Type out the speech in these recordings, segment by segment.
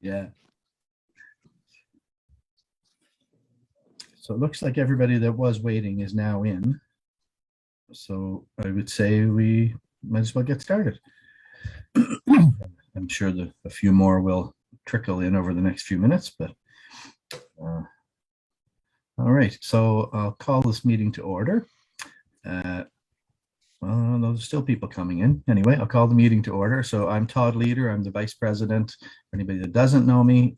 Yeah. So it looks like everybody that was waiting is now in. So I would say we might as well get started. I'm sure that a few more will trickle in over the next few minutes, but all right. So I'll call this meeting to order. Well, there's still people coming in. Anyway, I'll call the meeting to order. So I'm Todd Leader. I'm the Vice President. For anybody that doesn't know me,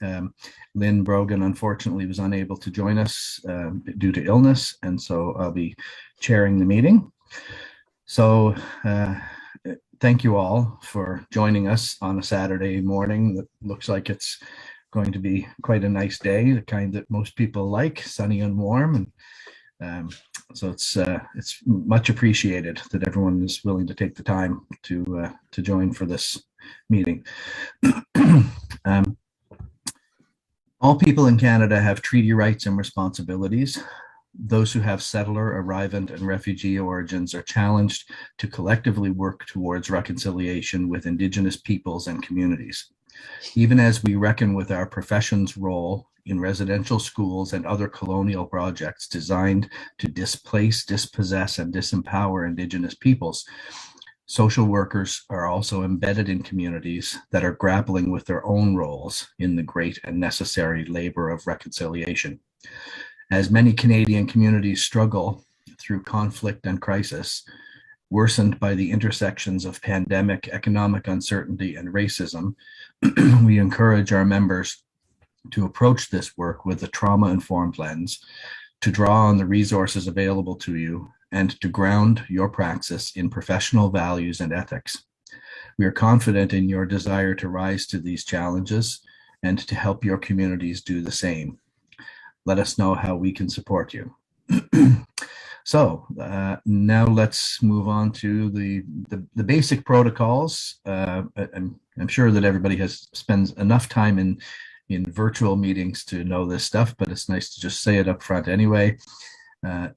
Lynn Brogan unfortunately was unable to join us due to illness, and so I'll be chairing the meeting. So thank you all for joining us on a Saturday morning that looks like it's going to be quite a nice day, the kind that most people like, sunny and warm. And so it's much appreciated that everyone is willing to take the time to join for this meeting. All people in Canada have treaty rights and responsibilities. Those who have settler, arrivant, and refugee origins are challenged to collectively work towards reconciliation with Indigenous peoples and communities. Even as we reckon with our profession's role in residential schools and other colonial projects designed to displace, dispossess, and disempower Indigenous peoples, social workers are also embedded in communities that are grappling with their own roles in the great and necessary labor of reconciliation. As many Canadian communities struggle through conflict and crisis, worsened by the intersections of pandemic, economic uncertainty, and racism, we encourage our members to approach this work with a trauma-informed lens, to draw on the resources available to you, and to ground your praxis in professional values and ethics. We are confident in your desire to rise to these challenges and to help your communities do the same. Let us know how we can support you. So now let's move on to the basic protocols. I'm sure that everybody spends enough time in virtual meetings to know this stuff, but it's nice to just say it up front anyway.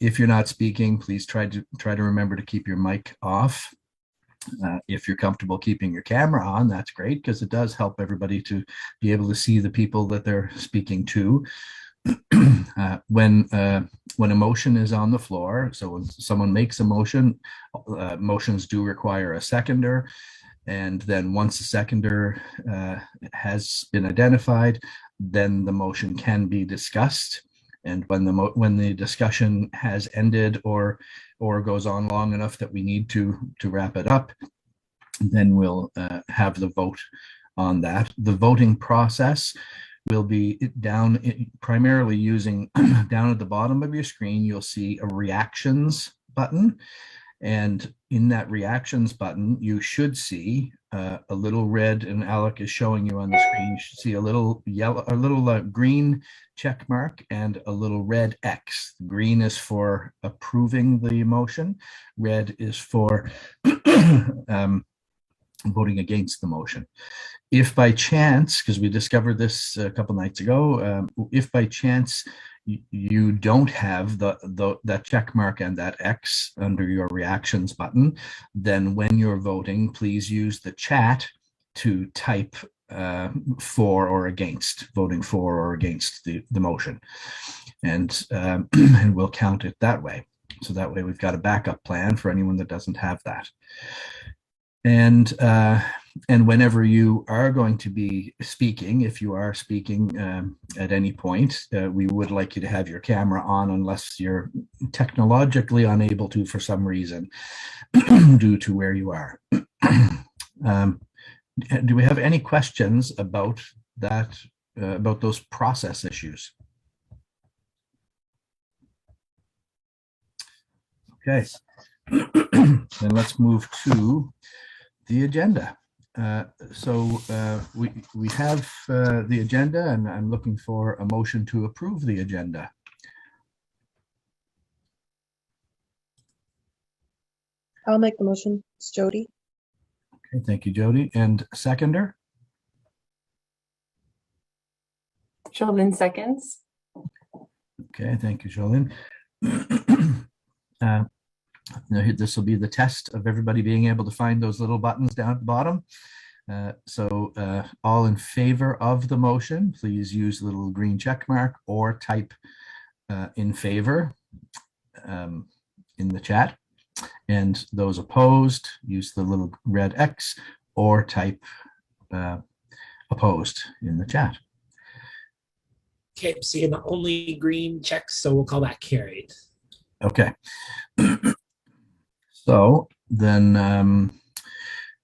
If you're not speaking, please try to remember to keep your mic off. If you're comfortable keeping your camera on, that's great, because it does help everybody to be able to see the people that they're speaking to. When a motion is on the floor, so when someone makes a motion, motions do require a seconder. And then once the seconder has been identified, then the motion can be discussed. And when the discussion has ended or goes on long enough that we need to wrap it up, then we'll have the vote on that. The voting process will be down primarily using down at the bottom of your screen, you'll see a reactions button. And in that reactions button, you should see a little red, and Alec is showing you on the screen, you should see a little yellow, a little green check mark and a little red X. Green is for approving the motion. Red is for voting against the motion. If by chance, because we discovered this a couple nights ago, if by chance you don't have that check mark and that X under your reactions button, then when you're voting, please use the chat to type for or against, voting for or against the motion. And we'll count it that way. So that way we've got a backup plan for anyone that doesn't have that. And whenever you are going to be speaking, if you are speaking at any point, we would like you to have your camera on unless you're technologically unable to for some reason due to where you are. Do we have any questions about that, about those process issues? Okay, then let's move to the agenda. So we have the agenda, and I'm looking for a motion to approve the agenda. I'll make the motion. It's Jody. Okay, thank you, Jody. And seconder? Jolyn seconds. Okay, thank you, Jolyn. Now this will be the test of everybody being able to find those little buttons down at the bottom. All in favor of the motion, please use the little green check mark or type in favor in the chat. And those opposed, use the little red X or type opposed in the chat. Okay, seeing the only green checks, so we'll call that carried. Okay. So then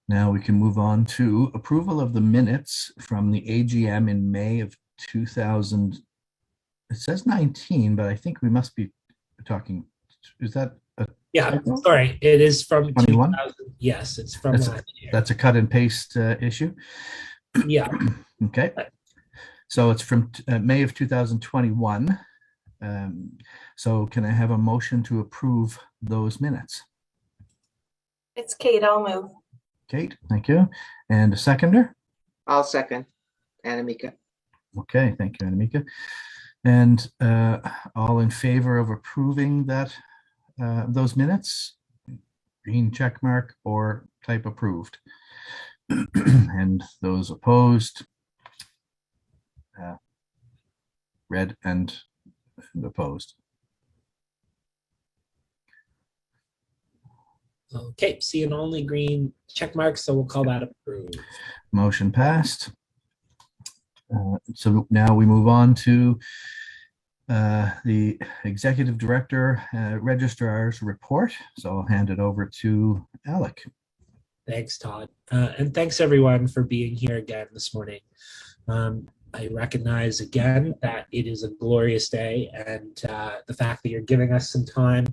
now we can move on to approval of the minutes from the AGM in May of 2000. It says 19, but I think we must be talking, is that a Yeah, typo? sorry, it is from 21? 2000. Yes, it's from That's, last year. that's a cut and paste issue. Yeah. Okay. So it's from May of 2021. So can I have a motion to approve those minutes? It's Kate, I'll move. Kate, thank you. And a seconder? I'll second. Anamika. Okay, thank you, Anamika. And all in favor of approving that those minutes? Green check mark or type approved. And those opposed? Red and opposed. Okay, seeing only green check marks, so we'll call that approved. Motion passed. So now we move on to the Executive Director Registrar's report. So I'll hand it over to Alec. Thanks, Todd. And thanks everyone for being here again this morning. I recognize again that it is a glorious day, and the fact that you're giving us some time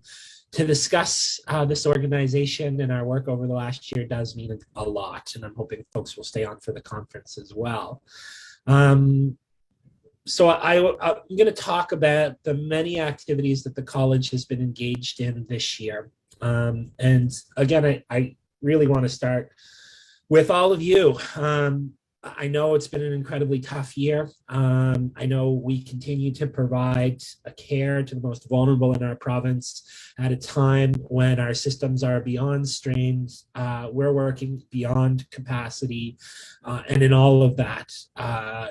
to discuss this organization and our work over the last year does mean a lot, and I'm hoping folks will stay on for the conference as well. So I'm going to talk about the many activities that the college has been engaged in this year. And again, I really want to start with all of you. I know it's been an incredibly tough year. I know we continue to provide care to the most vulnerable in our province at a time when our systems are beyond strained. We're working beyond capacity. And in all of that,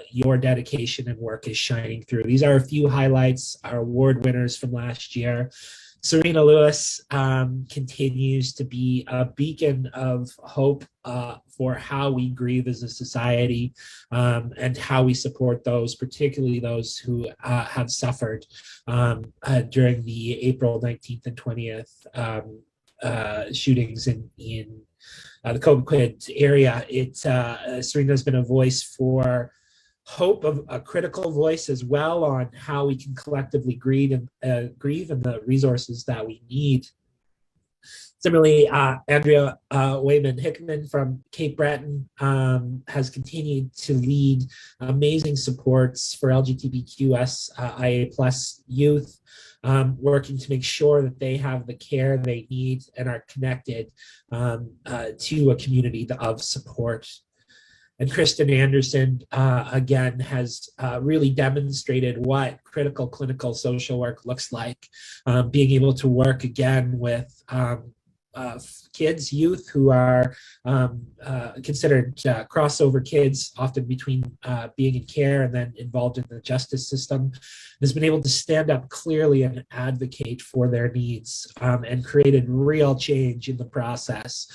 your dedication and work is shining through. These are a few highlights, our award winners from last year. Serena Lewis continues to be a beacon of hope for how we grieve as a society and how we support those, particularly those who have suffered during the April 19th and 20th shootings in the Cobequid area. Serena's been a voice for hope, of a critical voice as well on how we can collectively grieve and the resources that we need. Similarly, Andrea Wayman Hickman from Cape Breton has continued to lead amazing supports for LGBTQIA+ youth, working to make sure that they have the care they need and are connected to a community of support. And Kristen Anderson, again, has really demonstrated what critical clinical social work looks like, being able to work again with kids, youth who are considered crossover kids, often between being in care and then involved in the justice system, has been able to stand up clearly and advocate for their needs and created real change in the process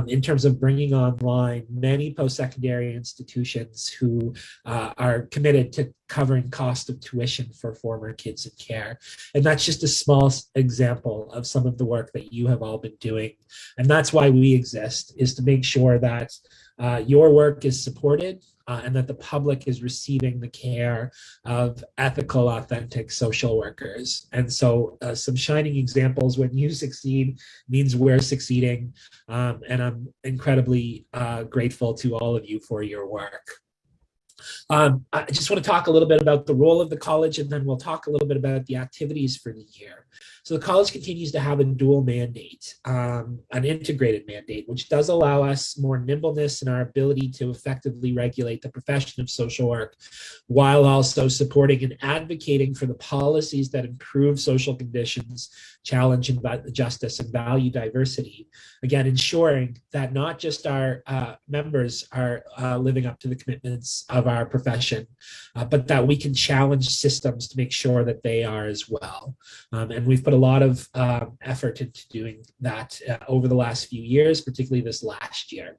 in terms of bringing online many post-secondary institutions who are committed to covering cost of tuition for former kids in care. And that's just a small example of some of the work that you have all been doing. And that's why we exist, is to make sure that your work is supported and that the public is receiving the care of ethical, authentic social workers. And so some shining examples: when you succeed means we're succeeding. And I'm incredibly grateful to all of you for your work. I just want to talk a little bit about the role of the college, and then we'll talk a little bit about the activities for the year. So the college continues to have a dual mandate, an integrated mandate, which does allow us more nimbleness in our ability to effectively regulate the profession of social work, while also supporting and advocating for the policies that improve social conditions, challenge justice, and value diversity. Again, ensuring that not just our members are living up to the commitments of our profession, but that we can challenge systems to make sure that they are as well. And we've put a lot of effort into doing that over the last few years, particularly this last year.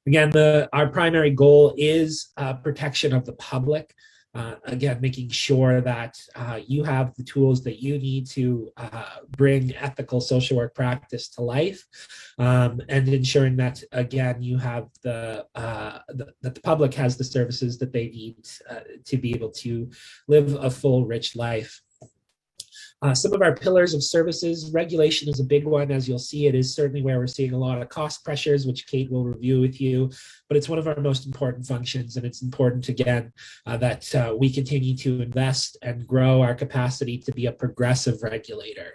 Again, our primary goal is protection of the public. Again, making sure that you have the tools that you need to bring ethical social work practice to life, and ensuring that, again, you have that the public has the services that they need to be able to live a full, rich life. Some of our pillars of services, regulation is a big one. As you'll see, it is certainly where we're seeing a lot of cost pressures, which Kate will review with you, but it's one of our most important functions. And it's important, again, that we continue to invest and grow our capacity to be a progressive regulator.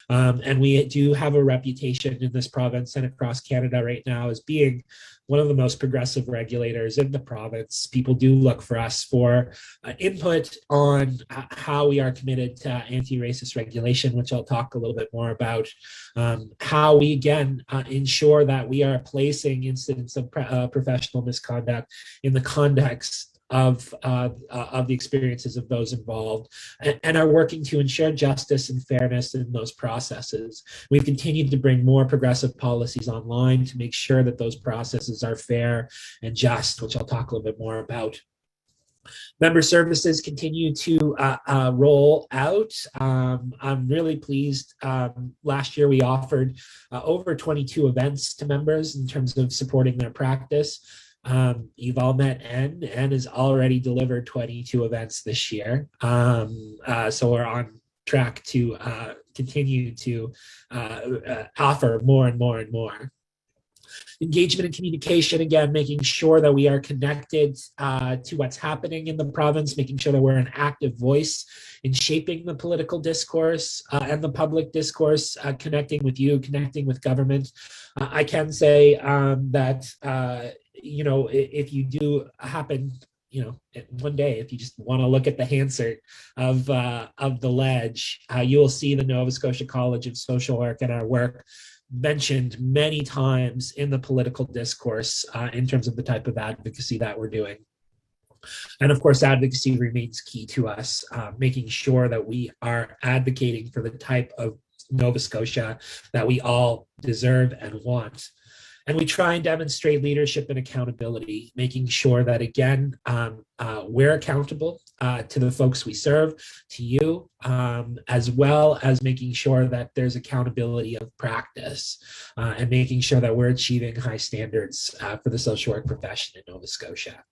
And we do have a reputation in this province and across Canada right now as being one of the most progressive regulators in the province. People do look for us for input on how we are committed to anti-racist regulation, which I'll talk a little bit more about. How we, again, ensure that we are placing incidents of professional misconduct in the context of the experiences of those involved, and are working to ensure justice and fairness in those processes. We've continued to bring more progressive policies online to make sure that those processes are fair and just, which I'll talk a little bit more about. Member services continue to roll out. I'm really pleased. Last year, we offered over 22 events to members in terms of supporting their practice. You've all met Anne. Anne has already delivered 22 events this year. So we're on track to continue to offer more and more and more. Engagement and communication, again, making sure that we are connected to what's happening in the province, making sure that we're an active voice in shaping the political discourse and the public discourse, connecting with you, connecting with government. I can say that if you do happen, one day, if you just want to look at the Hansard of the ledge, you will see the Nova Scotia College of Social Work and our work mentioned many times in the political discourse in terms of the type of advocacy that we're doing. And of course, advocacy remains key to us, making sure that we are advocating for the type of Nova Scotia that we all deserve and want. And we try and demonstrate leadership and accountability, making sure that, again, we're accountable to the folks we serve, to you, as well as making sure that there's accountability of practice and making sure that we're achieving high standards for the social work profession in Nova Scotia.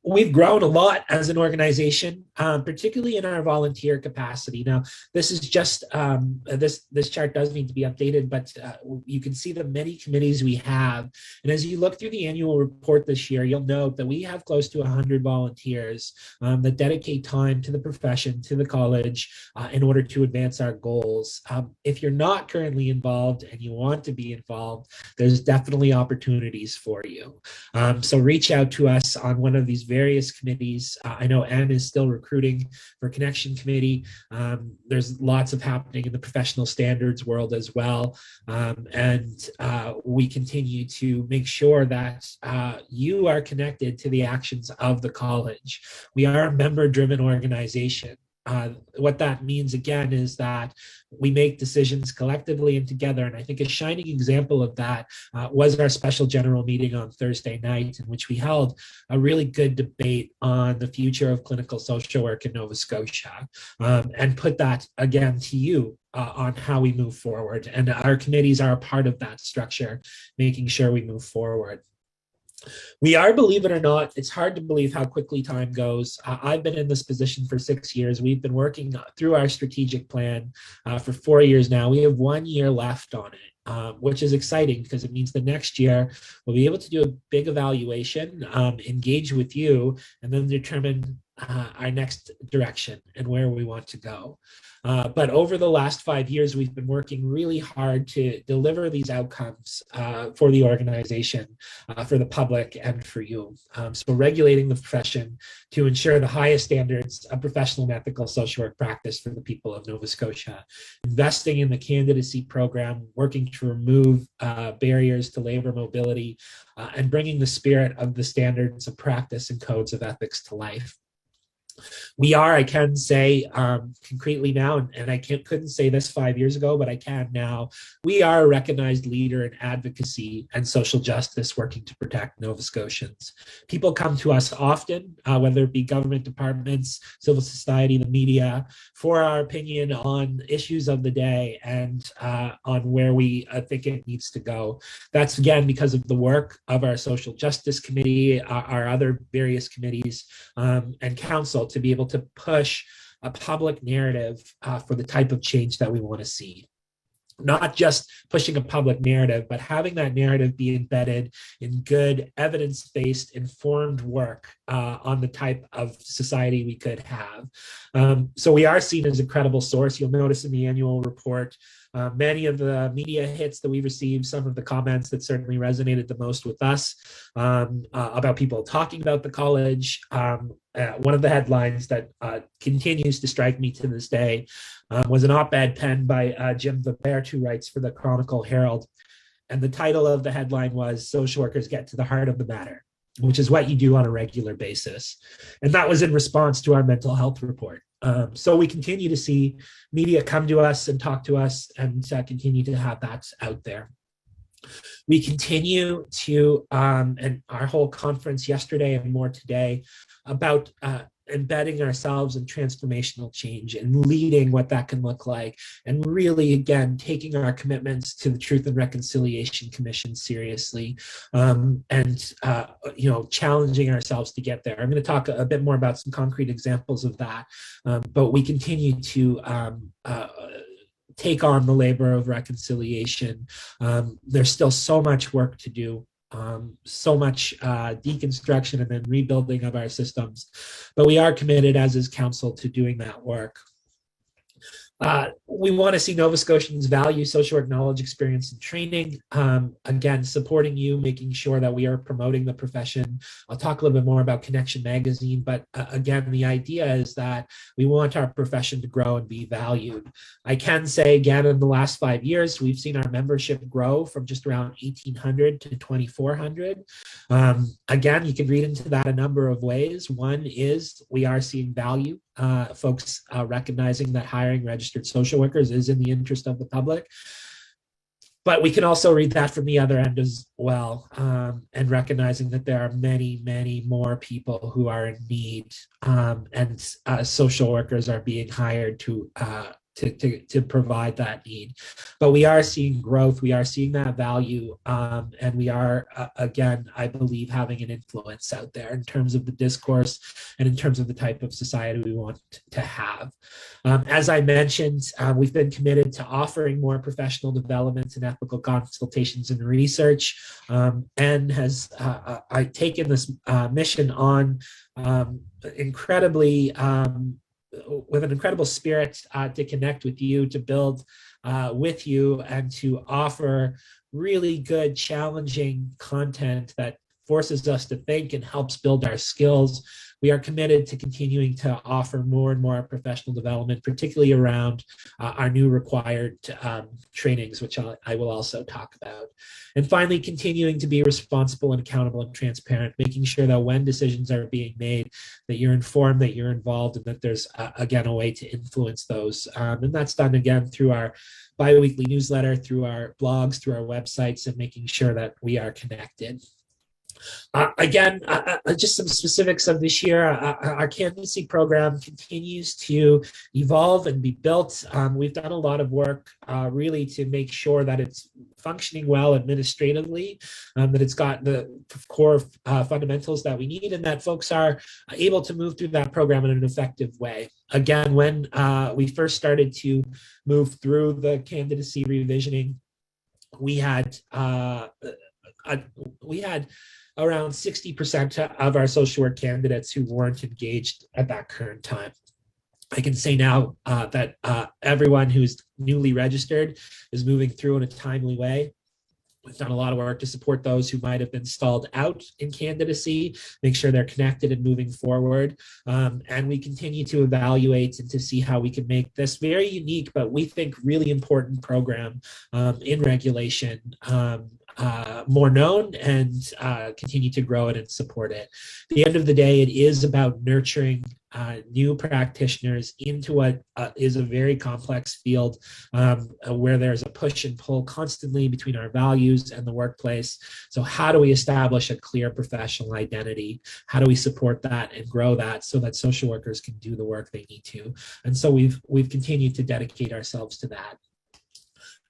We've grown a lot as an organization, particularly in our volunteer capacity. Now, this is just, this chart does need to be updated, but you can see the many committees we have. And as you look through the annual report this year, you'll note that we have close to 100 volunteers that dedicate time to the profession, to the college, in order to advance our goals. If you're not currently involved and you want to be involved, there's definitely opportunities for you. So reach out to us on one of these various committees. I know Anne is still recruiting for Connection Committee. There's lots of happening in the professional standards world as well. And we continue to make sure that you are connected to the actions of the college. We are a member-driven organization. What that means, again, is that we make decisions collectively and together. And I think a shining example of that was our special general meeting on Thursday night, in which we held a really good debate on the future of clinical social work in Nova Scotia, and put that, again, to you on how we move forward. And our committees are a part of that structure, making sure we move forward. We are, believe it or not, it's hard to believe how quickly time goes. I've been in this position for 6 years. We've been working through our strategic plan for 4 years now. We have 1 year left on it, which is exciting because it means the next year we'll be able to do a big evaluation, engage with you, and then determine our next direction and where we want to go. But over the last 5 years, we've been working really hard to deliver these outcomes for the organization, for the public, and for you. So regulating the profession to ensure the highest standards of professional and ethical social work practice for the people of Nova Scotia, investing in the candidacy program, working to remove barriers to labor mobility, and bringing the spirit of the standards of practice and codes of ethics to life. We are, I can say concretely now, and I couldn't say this 5 years ago, but I can now, we are a recognized leader in advocacy and social justice working to protect Nova Scotians. People come to us often, whether it be government departments, civil society, the media, for our opinion on issues of the day and on where we think it needs to go. That's again because of the work of our social justice committee, our other various committees, and council to be able to push a public narrative for the type of change that we want to see. Not just pushing a public narrative, but having that narrative be embedded in good, evidence-based, informed work on the type of society we could have. So we are seen as a credible source. You'll notice in the annual report, many of the media hits that we received, some of the comments that certainly resonated the most with us about people talking about the college. One of the headlines that continues to strike me to this day was an op-ed penned by Jim Vebert, who writes for the Chronicle Herald. And the title of the headline was "Social Workers Get to the Heart of the Matter," which is what you do on a regular basis. And that was in response to our mental health report. So we continue to see media come to us and talk to us and continue to have that out there. We continue to, and our whole conference yesterday and more today, about embedding ourselves in transformational change and leading what that can look like, and really, again, taking our commitments to the Truth and Reconciliation Commission seriously, and challenging ourselves to get there. I'm going to talk a bit more about some concrete examples of that, but we continue to take on the labor of reconciliation. There's still so much work to do. So much deconstruction and then rebuilding of our systems. But we are committed, as is council, to doing that work. We want to see Nova Scotians value social work knowledge, experience, and training. Again, supporting you, making sure that we are promoting the profession. I'll talk a little bit more about Connection Magazine, but again, the idea is that we want our profession to grow and be valued. I can say again, in the last 5 years, we've seen our membership grow from just around 1,800 to 2,400. Again, you can read into that a number of ways. One is we are seeing value. Folks recognizing that hiring registered social workers is in the interest of the public. But we can also read that from the other end as well, and recognizing that there are many, many more people who are in need, and social workers are being hired to provide that need. But we are seeing growth, we are seeing that value, and we are, again, I believe, having an influence out there in terms of the discourse and in terms of the type of society we want to have. As I mentioned, we've been committed to offering more professional development and ethical consultations and research, and has taken this mission on incredibly with an incredible spirit to connect with you, to build with you, and to offer really good, challenging content that forces us to think and helps build our skills. We are committed to continuing to offer more and more professional development, particularly around our new required trainings, which I will also talk about. And finally, continuing to be responsible and accountable and transparent, making sure that when decisions are being made, that you're informed, that you're involved, and that there's, again, a way to influence those. And that's done, again, through our bi-weekly newsletter, through our blogs, through our websites, and making sure that we are connected. Again, just some specifics of this year. Our candidacy program continues to evolve and be built. We've done a lot of work really to make sure that it's functioning well administratively, that it's got the core fundamentals that we need, and that folks are able to move through that program in an effective way. Again, when we first started to move through the candidacy revisioning, we had around 60% of our social work candidates who weren't engaged at that current time. I can say now that everyone who's newly registered is moving through in a timely way. We've done a lot of work to support those who might have been stalled out in candidacy, make sure they're connected and moving forward. And we continue to evaluate and to see how we can make this very unique, but we think really important program in regulation more known, and continue to grow it and support it. At the end of the day, it is about nurturing new practitioners into what is a very complex field where there's a push and pull constantly between our values and the workplace. So how do we establish a clear professional identity? How do we support that and grow that so that social workers can do the work they need to? And so we've continued to dedicate ourselves to that.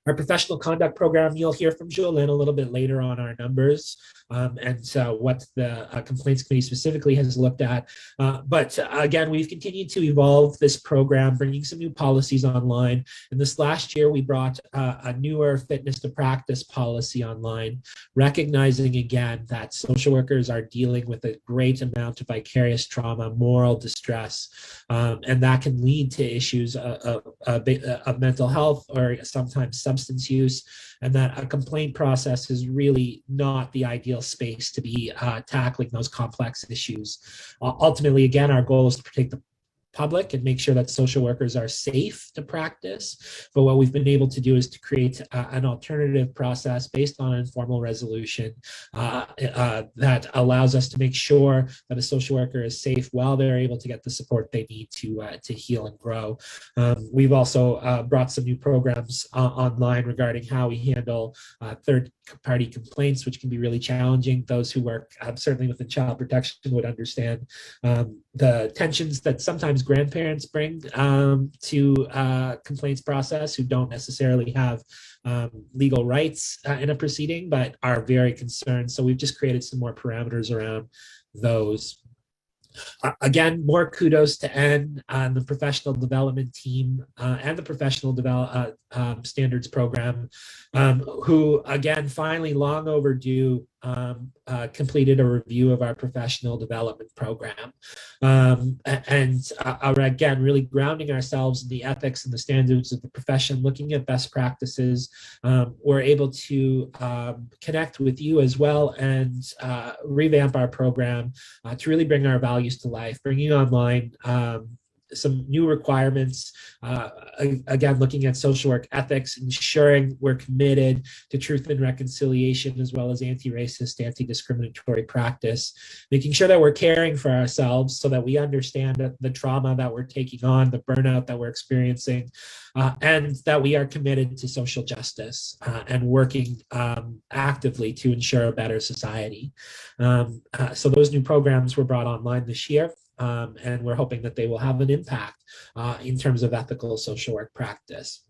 Our professional conduct program, you'll hear from Jolene a little bit later on our numbers and what the complaints committee specifically has looked at. But again, we've continued to evolve this program, bringing some new policies online. And this last year, we brought a newer fitness to practice policy online, recognizing again that social workers are dealing with a great amount of vicarious trauma, moral distress, and that can lead to issues of mental health or sometimes substance use, and that a complaint process is really not the ideal space to be tackling those complex issues. Ultimately, again, our goal is to protect the public and make sure that social workers are safe to practice. But what we've been able to do is to create an alternative process based on informal resolution that allows us to make sure that a social worker is safe while they're able to get the support they need to heal and grow. We've also brought some new programs online regarding how we handle third-party complaints, which can be really challenging. Those who work certainly within child protection would understand the tensions that sometimes grandparents bring to complaints process who don't necessarily have legal rights in a proceeding, but are very concerned. So we've just created some more parameters around those. Again, more kudos to Anne and the professional development team and the professional standards program, who again, finally long overdue, completed a review of our professional development program. And again, really grounding ourselves in the ethics and the standards of the profession, looking at best practices. We're able to connect with you as well and revamp our program to really bring our values to life, bringing online some new requirements, again, looking at social work ethics, ensuring we're committed to truth and reconciliation, as well as anti-racist, anti-discriminatory practice, making sure that we're caring for ourselves so that we understand the trauma that we're taking on, the burnout that we're experiencing, and that we are committed to social justice and working actively to ensure a better society. So those new programs were brought online this year. And we're hoping that they will have an impact in terms of ethical social work practice.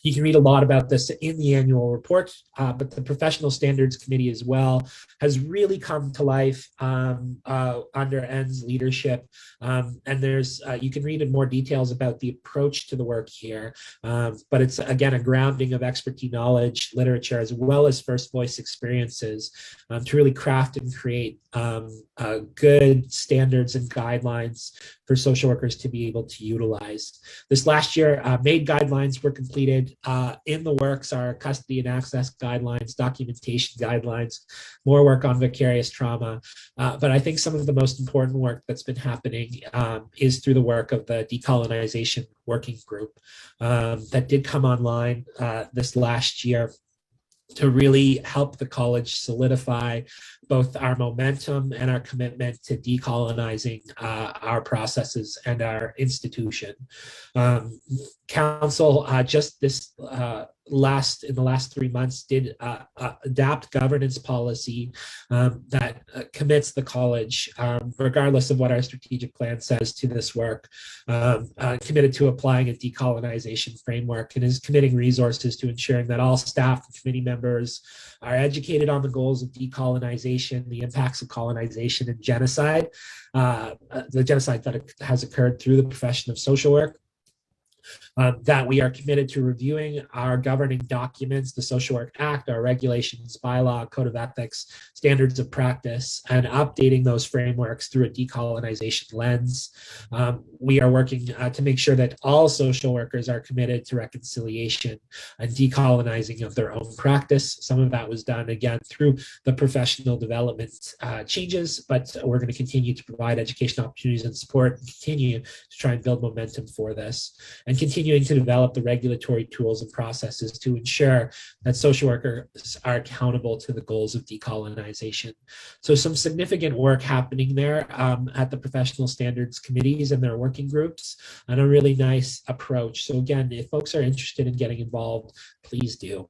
You can read a lot about this in the annual report, but the Professional Standards Committee as well has really come to life under Anne's leadership. And there's, you can read in more details about the approach to the work here, but it's again a grounding of expertise, knowledge, literature, as well as first voice experiences to really craft and create good standards and guidelines for social workers to be able to utilize. This last year, MAID guidelines were completed. In the works are custody and access guidelines, documentation guidelines, more work on vicarious trauma. But I think some of the most important work that's been happening is through the work of the decolonization working group that did come online this last year to really help the college solidify both our momentum and our commitment to decolonizing our processes and our institution. Council just this in the last 3 months did adapt governance policy that commits the college, regardless of what our strategic plan says, to this work, committed to applying a decolonization framework, and is committing resources to ensuring that all staff and committee members are educated on the goals of decolonization, the impacts of colonization and genocide, the genocide that has occurred through the profession of social work. That we are committed to reviewing our governing documents, the Social Work Act, our regulations, bylaw, code of ethics, standards of practice, and updating those frameworks through a decolonization lens. We are working to make sure that all social workers are committed to reconciliation and decolonizing of their own practice. Some of that was done, again, through the professional development changes, but we're going to continue to provide education opportunities and support and continue to try and build momentum for this, and continuing to develop the regulatory tools and processes to ensure that social workers are accountable to the goals of decolonization. So some significant work happening there at the professional standards committees and their working groups, and a really nice approach. So again, if folks are interested in getting involved, please do.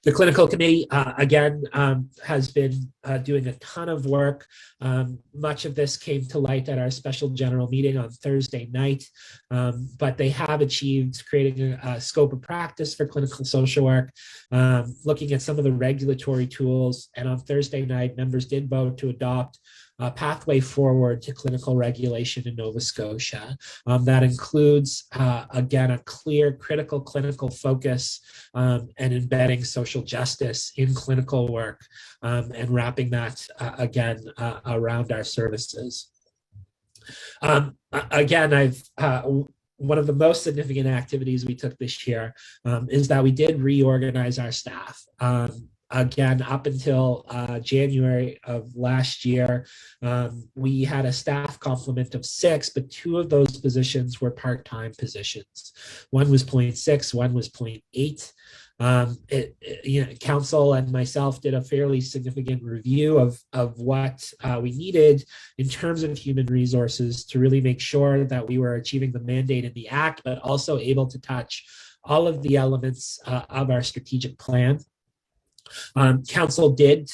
The clinical committee, again, has been doing a ton of work. Much of this came to light at our special general meeting on Thursday night, but they have achieved creating a scope of practice for clinical social work, looking at some of the regulatory tools. And on Thursday night, members did vote to adopt a pathway forward to clinical regulation in Nova Scotia. That includes, again, a clear critical clinical focus and embedding social justice in clinical work, and wrapping that, again, around our services. Again, one of the most significant activities we took this year is that we did reorganize our staff. Again, up until January of last year, we had a staff complement of 6, but 2 of those positions were part-time positions. One was 0.6, one was 0.8. Council and myself did a fairly significant review of what we needed in terms of human resources to really make sure that we were achieving the mandate in the Act, but also able to touch all of the elements of our strategic plan. Council did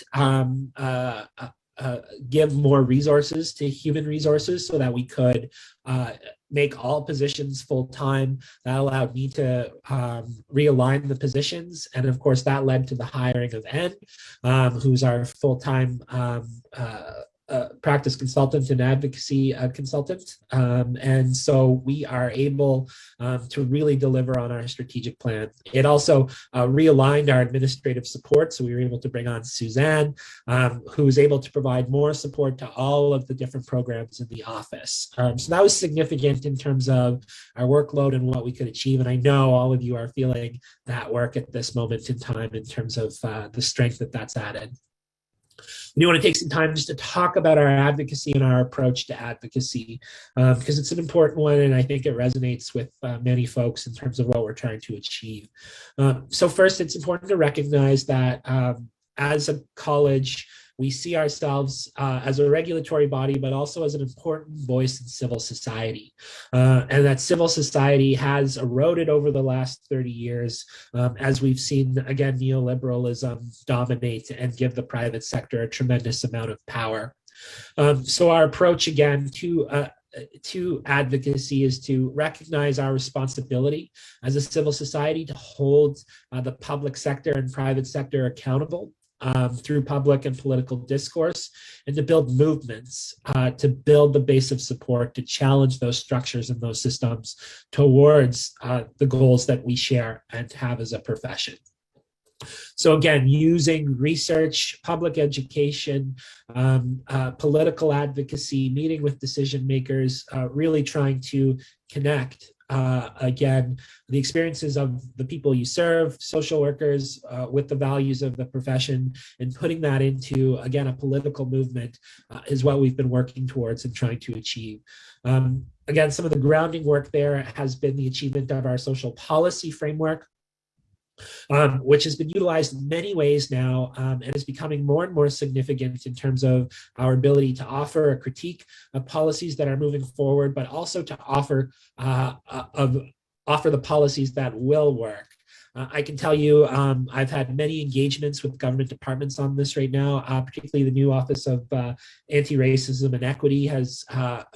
give more resources to human resources so that we could make all positions full-time. That allowed me to realign the positions. And of course, that led to the hiring of N, who's our full-time practice consultant and advocacy consultant. And so we are able to really deliver on our strategic plan. It also realigned our administrative support. So we were able to bring on Suzanne, who was able to provide more support to all of the different programs in the office. So that was significant in terms of our workload and what we could achieve. And I know all of you are feeling that work at this moment in time in terms of the strength that that's added. We want to take some time just to talk about our advocacy and our approach to advocacy, because it's an important one, and I think it resonates with many folks in terms of what we're trying to achieve. So first, it's important to recognize that as a college, we see ourselves as a regulatory body, but also as an important voice in civil society. And that civil society has eroded over the last 30 years as we've seen, again, neoliberalism dominate and give the private sector a tremendous amount of power. So our approach, again, to advocacy is to recognize our responsibility as a civil society to hold the public sector and private sector accountable through public and political discourse, and to build movements, to build the base of support, to challenge those structures and those systems towards the goals that we share and have as a profession. So again, using research, public education, political advocacy, meeting with decision makers, really trying to connect again, the experiences of the people you serve, social workers, with the values of the profession, and putting that into, again, a political movement is what we've been working towards and trying to achieve. Again, some of the grounding work there has been the achievement of our social policy framework, which has been utilized in many ways now and is becoming more and more significant in terms of our ability to offer a critique of policies that are moving forward, but also to offer the policies that will work. I can tell you I've had many engagements with government departments on this right now, particularly the new Office of Anti-Racism and Equity has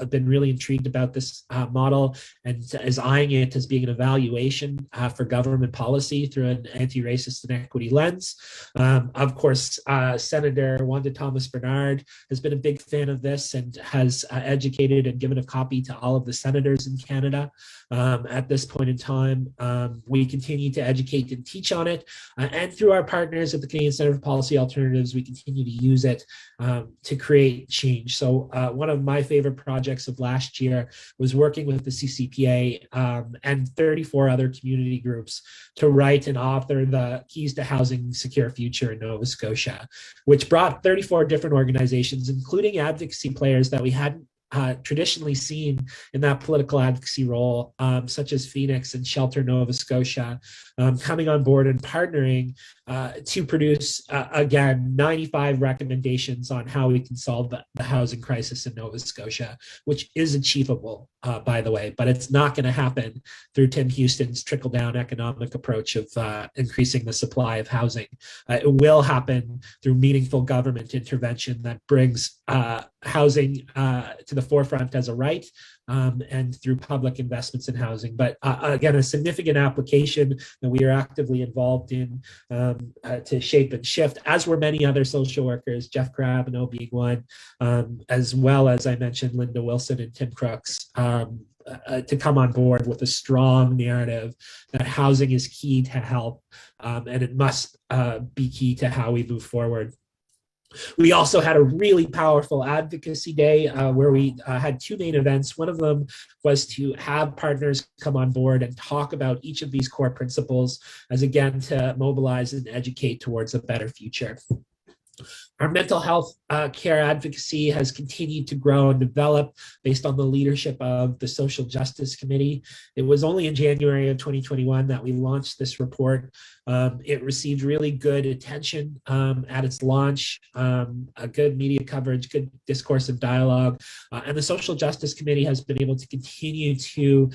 been really intrigued about this model and is eyeing it as being an evaluation for government policy through an anti-racist and equity lens. Of course, Senator Wanda Thomas Bernard has been a big fan of this and has educated and given a copy to all of the senators in Canada. At this point in time, we continue to educate and teach on it. And through our partners at the Canadian Centre for Policy Alternatives, we continue to use it to create change. So one of my favorite projects of last year was working with the CCPA and 34 other community groups to write and author the Keys to Housing Secure Future in Nova Scotia, which brought 34 different organizations, including advocacy players that we hadn't traditionally seen in that political advocacy role, such as Phoenix and Shelter Nova Scotia, coming on board and partnering to produce, again, 95 recommendations on how we can solve the housing crisis in Nova Scotia, which is achievable, by the way, but it's not going to happen through Tim Houston's trickle-down economic approach of increasing the supply of housing. It will happen through meaningful government intervention that brings housing to the forefront as a right, and through public investments in housing. But again, a significant application that we are actively involved in to shape and shift, as were many other social workers, Jeff Crabineau being one, as well as I mentioned, Linda Wilson and Tim Crooks, to come on board with a strong narrative that housing is key to help, and it must be key to how we move forward. We also had a really powerful advocacy day where we had two main events. One of them was to have partners come on board and talk about each of these core principles as, again, to mobilize and educate towards a better future. Our mental health care advocacy has continued to grow and develop based on the leadership of the Social Justice Committee. It was only in January of 2021 that we launched this report. It received really good attention at its launch, a good media coverage, good discourse and dialogue. And the Social Justice Committee has been able to continue to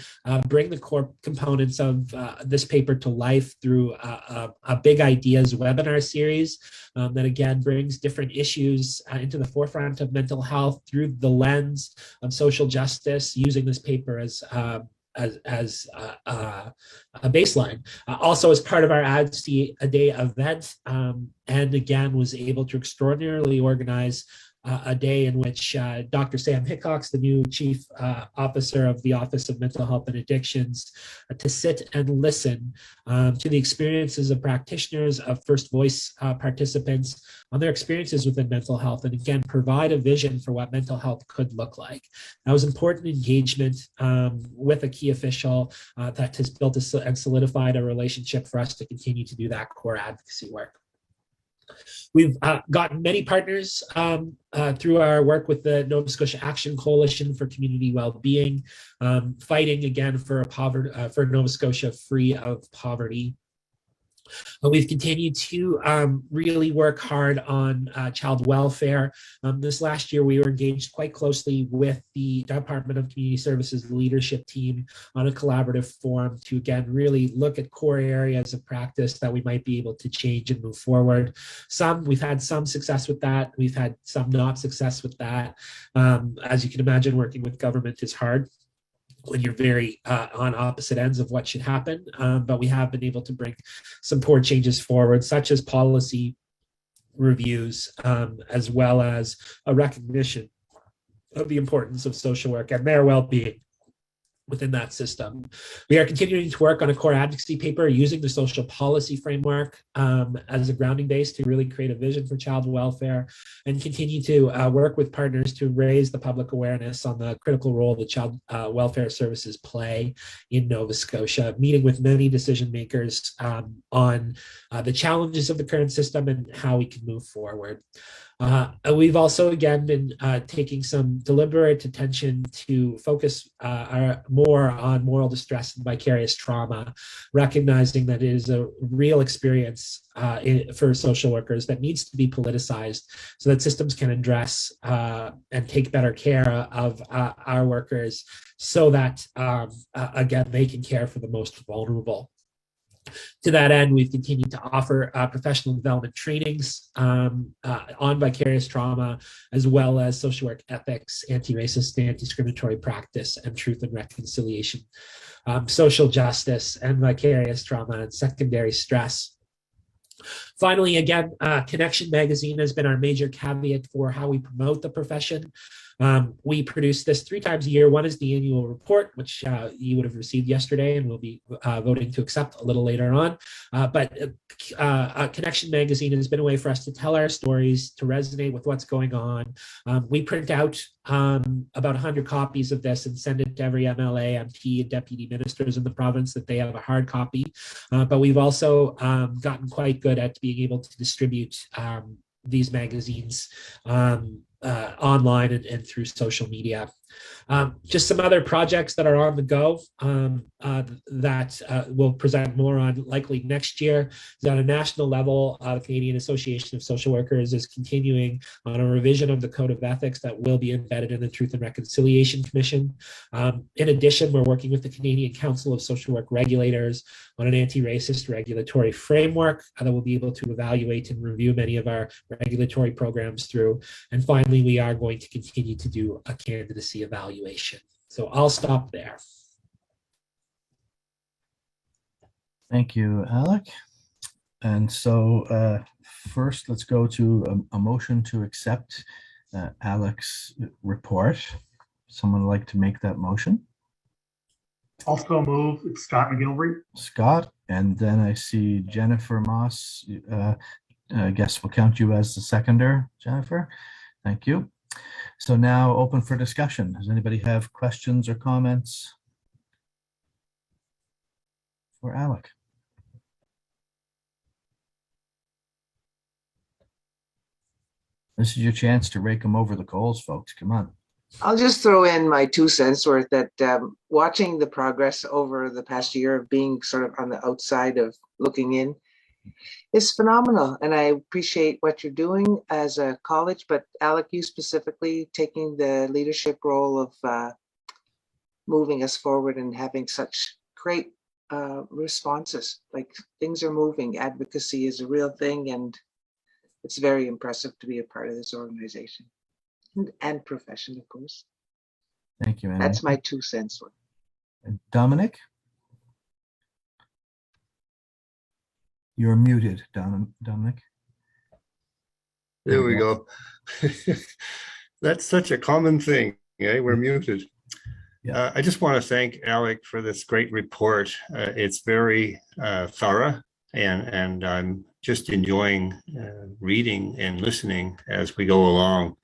bring the core components of this paper to life through a Big Ideas webinar series that, again, brings different issues into the forefront of mental health through the lens of social justice, using this paper as a baseline. Also, as part of our ADVOCACY a Day event, and again, was able to extraordinarily organize a day in which Dr. Sam Hickox, the new Chief Officer of the Office of Mental Health and Addictions, to sit and listen to the experiences of practitioners, of First Voice participants, on their experiences within mental health, and again, provide a vision for what mental health could look like. That was important engagement with a key official that has built and solidified a relationship for us to continue to do that core advocacy work. We've gotten many partners through our work with the Nova Scotia Action Coalition for Community Wellbeing, fighting again for Nova Scotia free of poverty. We've continued to really work hard on child welfare. This last year, we were engaged quite closely with the Department of Community Services leadership team on a collaborative forum to, again, really look at core areas of practice that we might be able to change and move forward. We've had some success with that. We've had some not success with that. As you can imagine, working with government is hard when you're very on opposite ends of what should happen. But we have been able to bring some core changes forward, such as policy reviews, as well as a recognition of the importance of social work and their well-being within that system. We are continuing to work on a core advocacy paper using the social policy framework as a grounding base to really create a vision for child welfare, and continue to work with partners to raise the public awareness on the critical role that child welfare services play in Nova Scotia, meeting with many decision makers on the challenges of the current system and how we can move forward. We've also, again, been taking some deliberate attention to focus more on moral distress and vicarious trauma, recognizing that it is a real experience for social workers that needs to be politicized so that systems can address and take better care of our workers so that, again, they can care for the most vulnerable. To that end, we've continued to offer professional development trainings on vicarious trauma, as well as social work ethics, anti-racist and anti-discriminatory practice, and truth and reconciliation, social justice and vicarious trauma and secondary stress. Finally, again, Connection Magazine has been our major caveat for how we promote the profession. We produce this 3 times a year. One is the annual report, which you would have received yesterday and we'll be voting to accept a little later on. But Connection Magazine has been a way for us to tell our stories, to resonate with what's going on. We print out about 100 copies of this and send it to every MLA, MP, and deputy ministers in the province that they have a hard copy. But we've also gotten quite good at being able to distribute these magazines online and through social media. Just some other projects that are on the go that we'll present more on likely next year. On a national level, the Canadian Association of Social Workers is continuing on a revision of the Code of Ethics that will be embedded in the Truth and Reconciliation Commission. In addition, we're working with the Canadian Council of Social Work Regulators on an anti-racist regulatory framework that will be able to evaluate and review many of our regulatory programs through. And finally, we are going to continue to do a candidacy evaluation. So I'll stop there. Thank you, Alec. And so first, let's go to a motion to accept Alec's report. Someone would like to make that motion? Also move. It's Scott McGilvery. Scott, and then I see Jennifer Moss. I guess we'll count you as the seconder, Jennifer. Thank you. So now open for discussion. Does anybody have questions or comments for Alec? This is your chance to rake them over the coals, folks. Come on. I'll just throw in my 2 cents worth that watching the progress over the past year of being sort of on the outside of looking in is phenomenal. And I appreciate what you're doing as a college, but Alec, you specifically taking the leadership role of moving us forward and having such great responses. Like, things are moving. Advocacy is a real thing, and it's very impressive to be a part of this organization and profession, of course. Thank you, Annie. That's my 2 cents worth. Dominic? You're muted, Dominic. There we go. That's such a common thing, eh? We're muted. Yeah. I just want to thank Alec for this great report. It's very thorough, and I'm just enjoying reading and listening as we go along.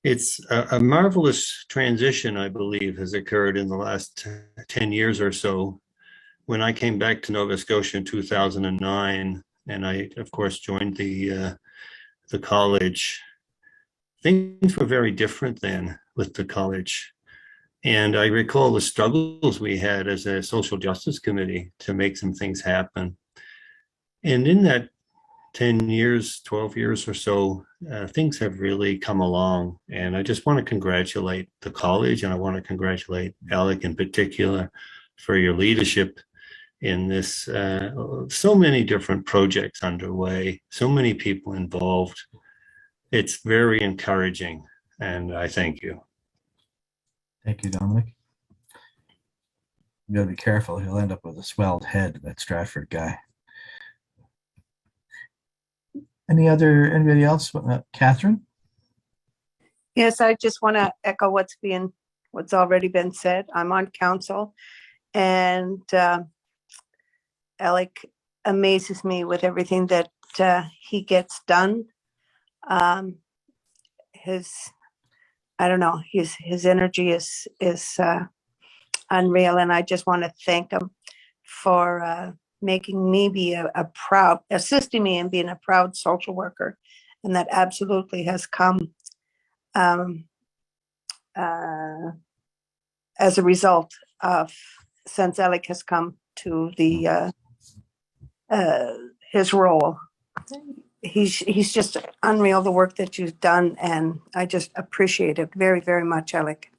It's a marvelous transition, I believe, has occurred in the last 10 years or so. When I came back to Nova Scotia in 2009, and I, of course, joined the college, things were very different then with the college. And I recall the struggles we had as a social justice committee to make some things happen. And in that 10 years, 12 years or so, things have really come along. And I just want to congratulate the college, and I want to congratulate Alec in particular for your leadership in this. So many different projects underway, so many people involved. It's very encouraging, and I thank you. Thank you, Dominic. You gotta be careful. He'll end up with a swelled head, that Stratford guy. Anybody else? Catherine? Yes, I just want to echo what's already been said. I'm on council, and Alec amazes me with everything that he gets done. I don't know, his energy is unreal, and I just want to thank him for making me be assisting me in being a proud social worker, and that absolutely has come as a result of, since Alec has come to the his role. He's just unreal, the work that you've done, and I just appreciate it very, very much, Alec.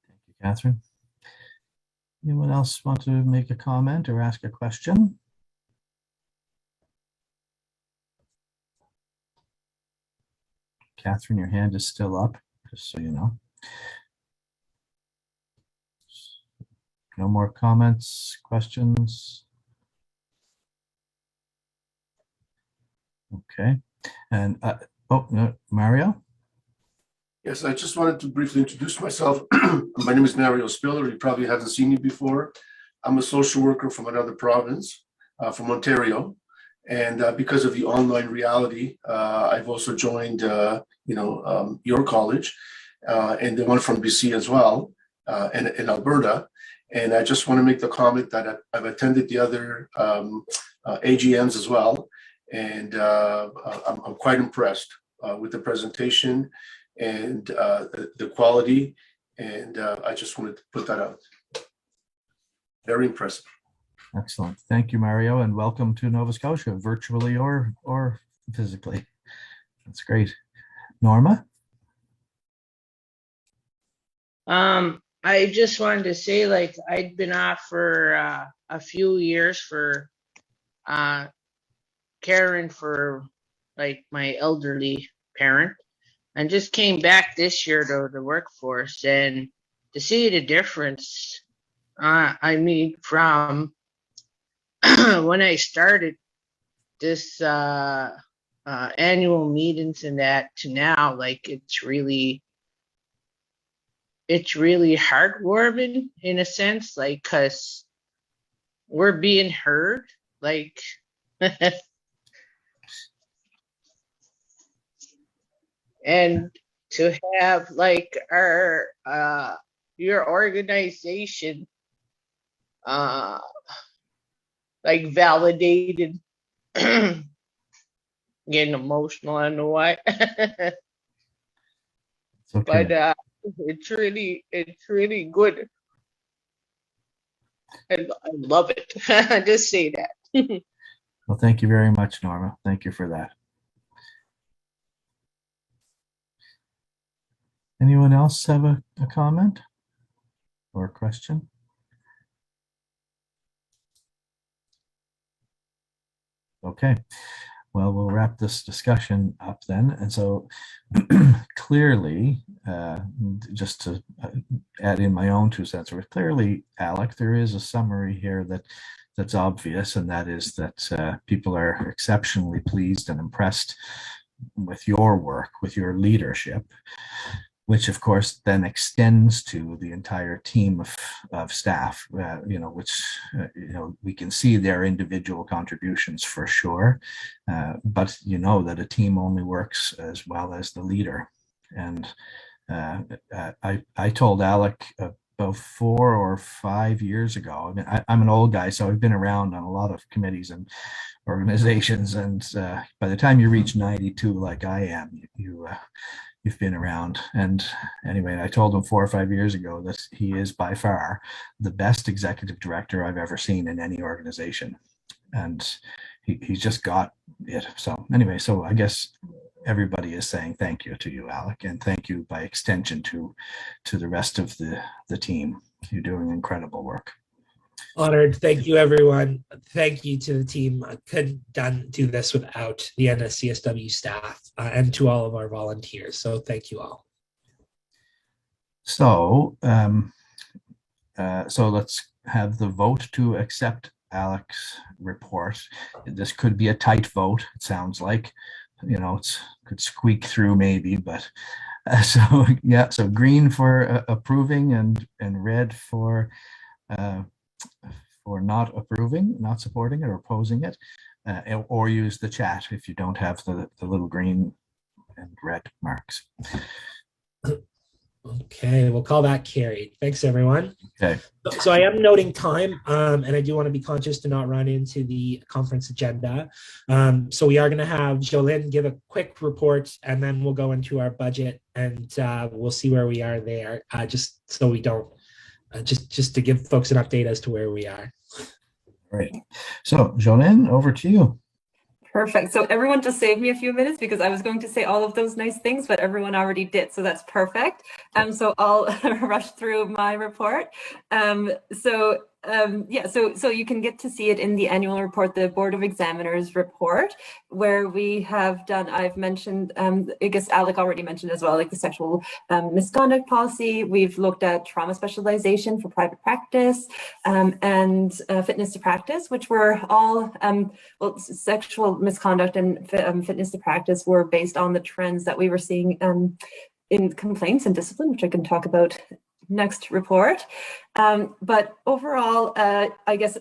Thank you, Catherine. Anyone else want to make a comment or ask a question? Catherine, your hand is still up, just so you know. No more comments, questions? Okay. And, oh, no, Mario? Yes, I just wanted to briefly introduce myself. My name is Mario Spiller. You probably haven't seen me before. I'm a social worker from another province, from Ontario. And because of the online reality, I've also joined, your college and the one from BC as well, in Alberta. And I just want to make the comment that I've attended the other AGMs as well. And I'm quite impressed with the presentation and the quality. And I just wanted to put that out. Very impressive. Excellent. Thank you, Mario, and welcome to Nova Scotia, virtually or physically. That's great. Norma? I just wanted to say, like, I'd been off for a few years for caring for, like, my elderly parent, and just came back this year to the workforce, and to see the difference, I mean, from when I started this annual meetings and that to now, like, it's really heartwarming in a sense, like, because we're being heard, like, and to have, like, our your organization like validated. Getting emotional, I don't know why. It's okay. But it's really good. I love it. Just say that. Well, thank you very much, Norma. Thank you for that. Anyone else have a comment or a question? Okay, well, we'll wrap this discussion up then. And so clearly, just to add in my own 2 cents, clearly, Alec, there is a summary here that's obvious, and that is that people are exceptionally pleased and impressed with your work, with your leadership, which of course then extends to the entire team of staff, which, we can see their individual contributions for sure, but that a team only works as well as the leader. And I told Alec about 4 or 5 years ago, I mean, I'm an old guy, so I've been around on a lot of committees and organizations, and by the time you reach 92 like I am, you've been around. And anyway, I told him 4 or 5 years ago that he is by far the best executive director I've ever seen in any organization. And he's just got it. So anyway, so I guess everybody is saying thank you to you, Alec, and thank you by extension to the rest of the team. You're doing incredible work. Honored. Thank you, everyone. Thank you to the team. I couldn't do this without the NSCSW staff and to all of our volunteers. So thank you all. So, so let's have the vote to accept Alec's report. This could be a tight vote. It sounds like, it could squeak through maybe, but so yeah. So green for approving and red for not approving, not supporting it or opposing it, or use the chat if you don't have the little green and red marks. Okay, we'll call that carried. Thanks, everyone. Okay. So I am noting time, and I do want to be conscious to not run into the conference agenda. So we are going to have Jolene give a quick report, and then we'll go into our budget, and we'll see where we are there, just so we don't, just to give folks an update as to where we are. Great. So Jolene, over to you. Perfect. So everyone just saved me a few minutes because I was going to say all of those nice things, but everyone already did. So that's perfect. So I'll rush through my report. So you can get to see it in the annual report, the Board of Examiners report, where we have done, I've mentioned, I guess Alec already mentioned as well, like the sexual misconduct policy. We've looked at trauma specialization for private practice and fitness to practice, which were all, well, sexual misconduct and fitness to practice were based on the trends that we were seeing in complaints and discipline, which I can talk about next report. But overall, I guess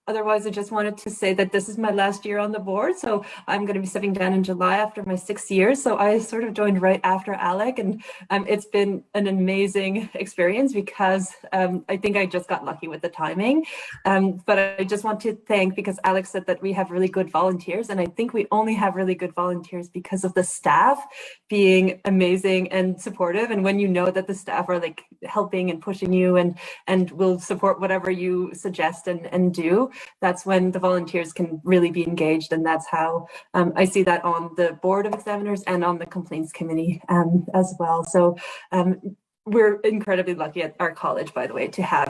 otherwise, I just wanted to say that this is my last year on the board. So I'm going to be stepping down in July after my 6 years. So I sort of joined right after Alec, and it's been an amazing experience because I think I just got lucky with the timing. But I just want to thank, because Alec said that we have really good volunteers, and I think we only have really good volunteers because of the staff being amazing and supportive. And when you know that the staff are like helping and pushing you and will support whatever you suggest and do, that's when the volunteers can really be engaged. And that's how I see that on the Board of Examiners and on the Complaints Committee as well. So we're incredibly lucky at our college, by the way, to have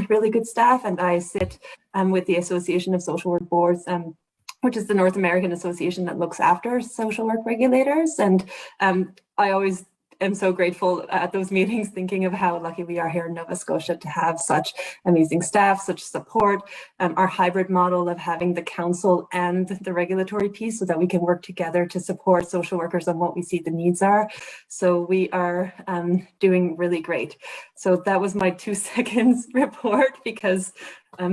really good staff. And I sit with the Association of Social Work Boards, which is the North American association that looks after social work regulators. And I always am so grateful at those meetings, thinking of how lucky we are here in Nova Scotia to have such amazing staff, such support, our hybrid model of having the council and the regulatory piece so that we can work together to support social workers on what we see the needs are. So we are doing really great. So that was my 2 seconds report because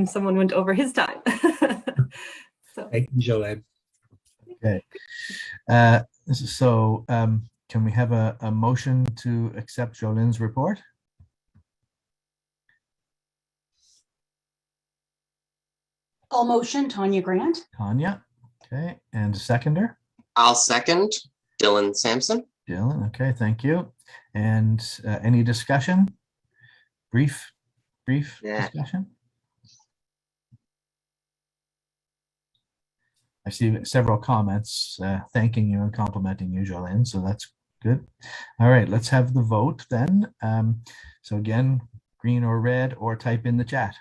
someone went over his time. So. Thank you, Jolene. Okay. Can we have a motion to accept Jolene's report? I'll motion Tanya Grant. Tanya, okay, and a seconder? I'll second Dylan Sampson. Dylan, okay, thank you. And any discussion? Brief discussion? I see several comments thanking you and complimenting you, Jolene, so that's good. All right, let's have the vote then. So again, green or red, or type in the chat.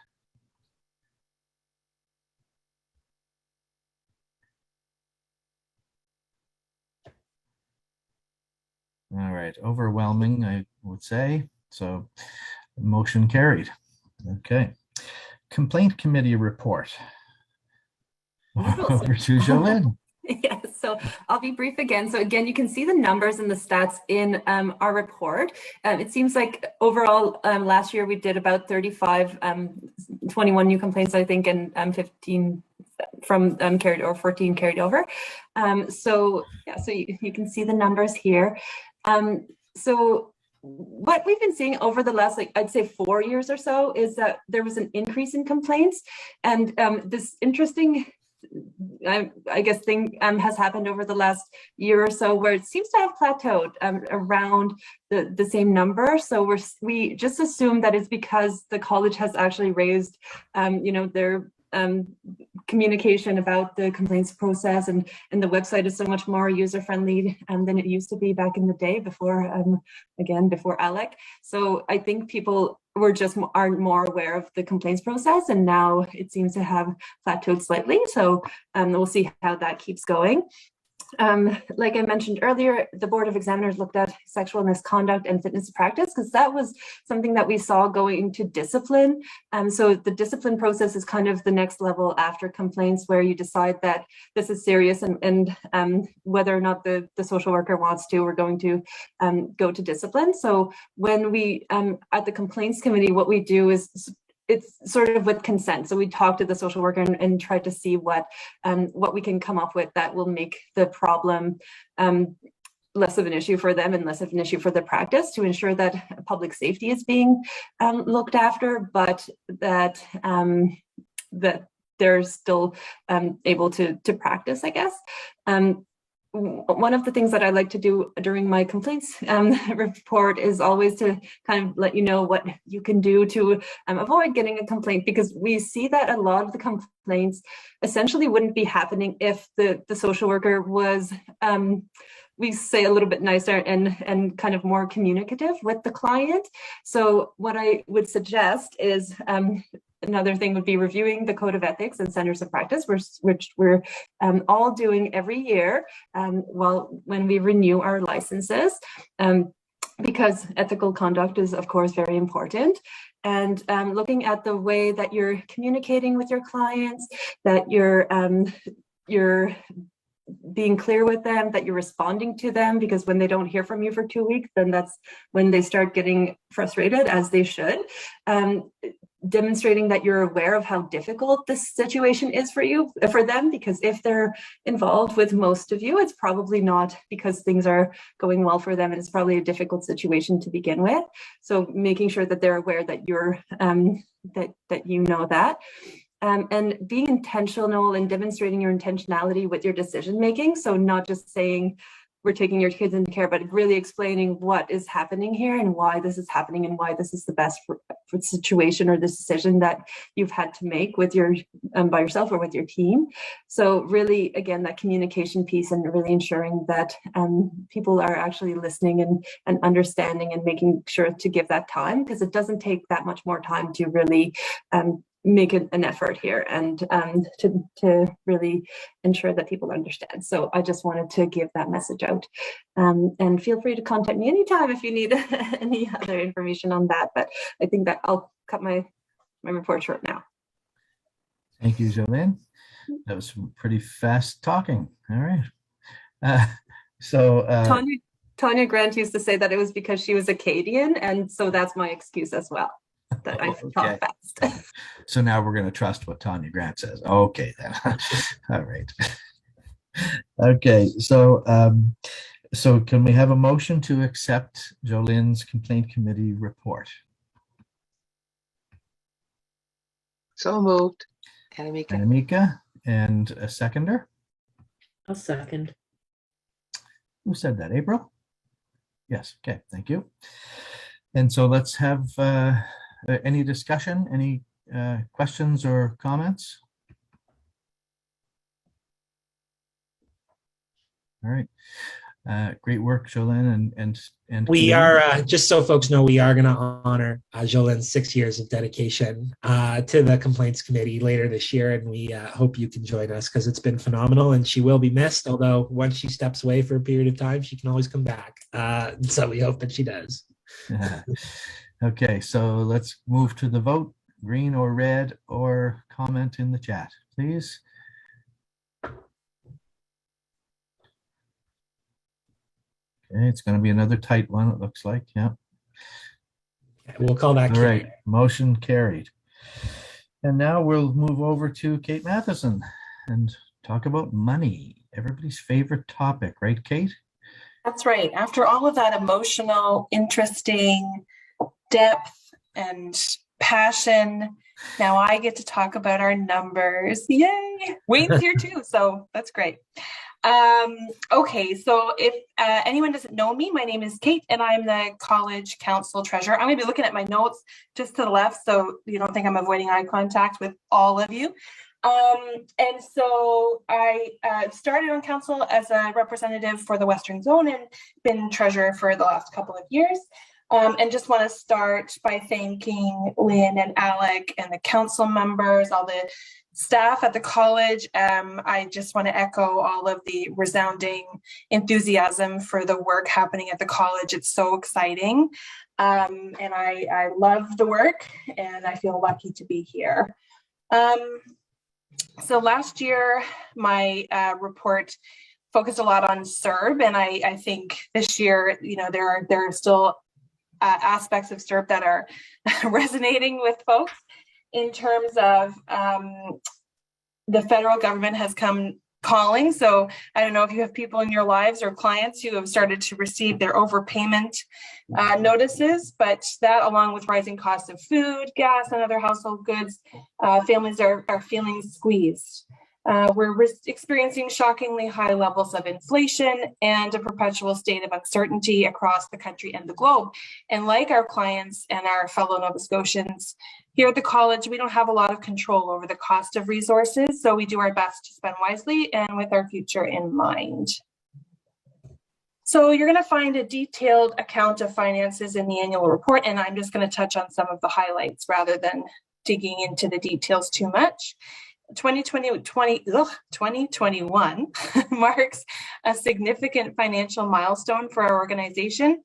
All right, overwhelming, I would say. So motion carried. Okay. Complaint Committee report. Over to Jolene. Yes, so I'll be brief again. So again, you can see the numbers and the stats in our report. It seems like overall last year we did about 35, 21 new complaints, I think, and 15 from carried or 14 carried over. So yeah, so you can see the numbers here. So what we've been seeing over the last, like, I'd say 4 years or so, is that there was an increase in complaints, and this interesting I guess thing has happened over the last year or so where it seems to have plateaued around the same number. So we just assume that it's because the college has actually raised their communication about the complaints process, and the website is so much more user-friendly than it used to be back in the day before before Alec. So I think people are more aware of the complaints process, and now it seems to have plateaued slightly. So we'll see how that keeps going. Like I mentioned earlier, the Board of Examiners looked at sexual misconduct and fitness to practice because that was something that we saw going to discipline. So the discipline process is kind of the next level after complaints, where you decide that this is serious and whether or not the social worker wants to, we're going to go to discipline. So when we, at the Complaints Committee, what we do is it's sort of with consent. So we talk to the social worker and try to see what we can come up with that will make the problem less of an issue for them and less of an issue for the practice, to ensure that public safety is being looked after, but that that they're still able to practice, I guess. one of the things that I like to do during my complaints report is always to kind of let you know what you can do to avoid getting a complaint, because we see that a lot of the complaints essentially wouldn't be happening if the social worker was, we say, a little bit nicer and kind of more communicative with the client. So what I would suggest is, another thing would be reviewing the Code of Ethics and Centers of Practice, which we're all doing every year when we renew our licenses, because ethical conduct is, of course, very important. And looking at the way that you're communicating with your clients, that you're being clear with them, that you're responding to them, because when they don't hear from you for 2 weeks, then that's when they start getting frustrated, as they should. Demonstrating that you're aware of how difficult this situation is for them, because if they're involved with most of you, it's probably not because things are going well for them, and it's probably a difficult situation to begin with. So making sure that they're aware that you're that you know that. And being intentional and demonstrating your intentionality with your decision making. So not just saying we're taking your kids into care, but really explaining what is happening here and why this is happening and why this is the best for the situation or the decision that you've had to make with your by yourself or with your team. So really, again, that communication piece, and really ensuring that people are actually listening and understanding, and making sure to give that time, because it doesn't take that much more time to really make an effort here and to really ensure that people understand. So I just wanted to give that message out, and feel free to contact me anytime if you need any other information on that. But I think that I'll cut my report short now. Thank you, Jolene. That was some pretty fast talking. All right. Tanya Grant used to say that it was because she was Acadian, and so that's my excuse as well, that I talk fast. So now we're going to trust what Tanya Grant says. Okay, then. All right. Okay, so can we have a motion to accept Jolene's complaint committee report? So moved. Anamika. Anamika, and a seconder? I'll second. Who said that? April? Yes. Okay, thank you. And so let's have any discussion, any questions or comments? All right. Great work, Jolene, and we are, just so folks know, we are going to honor Jolene's 6 years of dedication to the complaints committee later this year, and we hope you can join us, because it's been phenomenal, and she will be missed, although once she steps away for a period of time, she can always come back. So we hope that she does. Okay, so let's move to the vote. Green or red, or comment in the chat, please. Okay, it's going to be another tight one, it looks like. Yeah. We'll call that all carried. Right, motion carried. And now we'll move over to Kate Matheson and talk about money. Everybody's favorite topic, right, Kate? That's right. After all of that emotional, interesting depth and passion, now I get to talk about our numbers. Yay! Wayne's here too, so that's great. Okay, so if anyone doesn't know me, my name is Kate, and I'm the college council treasurer. I'm going to be looking at my notes just to the left, so you don't think I'm avoiding eye contact with all of you. And so I started on council as a representative for the Western Zone and been treasurer for the last couple of years. And just want to start by thanking Lynn and Alec and the council members, all the staff at the college. I just want to echo all of the resounding enthusiasm for the work happening at the college. It's so exciting. And I love the work, and I feel lucky to be here. So last year, my report focused a lot on CERB, and I think this year, you know, there are still aspects of CERB that are resonating with folks in terms of the federal government has come calling. So I don't know if you have people in your lives or clients who have started to receive their overpayment notices, but that, along with rising costs of food, gas, and other household goods, families are feeling squeezed. We're experiencing shockingly high levels of inflation and a perpetual state of uncertainty across the country and the globe. And like our clients and our fellow Nova Scotians, here at the college, we don't have a lot of control over the cost of resources, so we do our best to spend wisely and with our future in mind. So you're going to find a detailed account of finances in the annual report, and I'm just going to touch on some of the highlights rather than digging into the details too much. 2021 marks a significant financial milestone for our organization.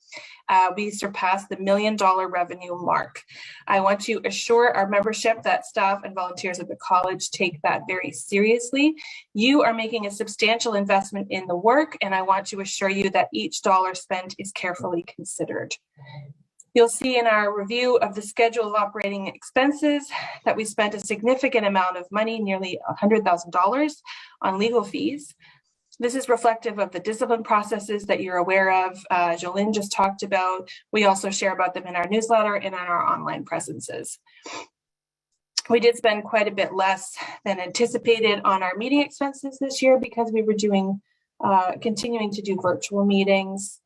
We surpassed the $1 million revenue mark. I want to assure our membership that staff and volunteers at the college take that very seriously. You are making a substantial investment in the work, and I want to assure you that each dollar spent is carefully considered. You'll see in our review of the schedule of operating expenses that we spent a significant amount of money, nearly $100,000, on legal fees. This is reflective of the discipline processes that you're aware of. Jolene just talked about. We also share about them in our newsletter and on our online presences. We did spend quite a bit less than anticipated on our meeting expenses this year because we were continuing to do virtual meetings.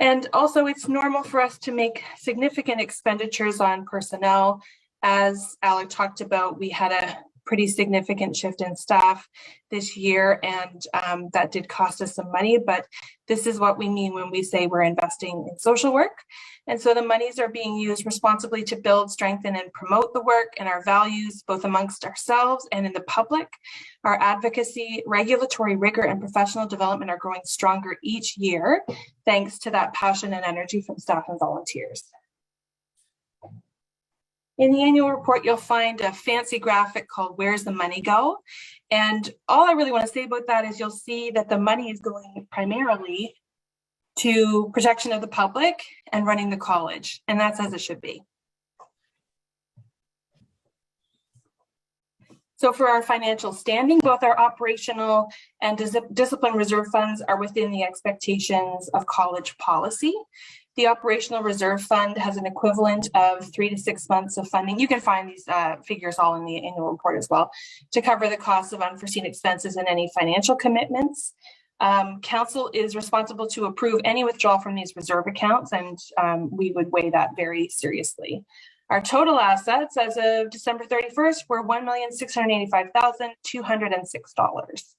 And also, it's normal for us to make significant expenditures on personnel. As Alec talked about, we had a pretty significant shift in staff this year, and that did cost us some money, but this is what we mean when we say we're investing in social work. And so the monies are being used responsibly to build, strengthen, and promote the work and our values, both amongst ourselves and in the public. Our advocacy, regulatory rigor, and professional development are growing stronger each year, thanks to that passion and energy from staff and volunteers. In the annual report, you'll find a fancy graphic called Where's the Money Go? And all I really want to say about that is you'll see that the money is going primarily to protection of the public and running the college, and that's as it should be. So for our financial standing, both our operational and discipline reserve funds are within the expectations of college policy. The operational reserve fund has an equivalent of 3 to 6 months of funding. You can find these figures all in the annual report as well, to cover the costs of unforeseen expenses and any financial commitments. Council is responsible to approve any withdrawal from these reserve accounts, and we would weigh that very seriously. Our total assets as of December 31st were $1,685,206.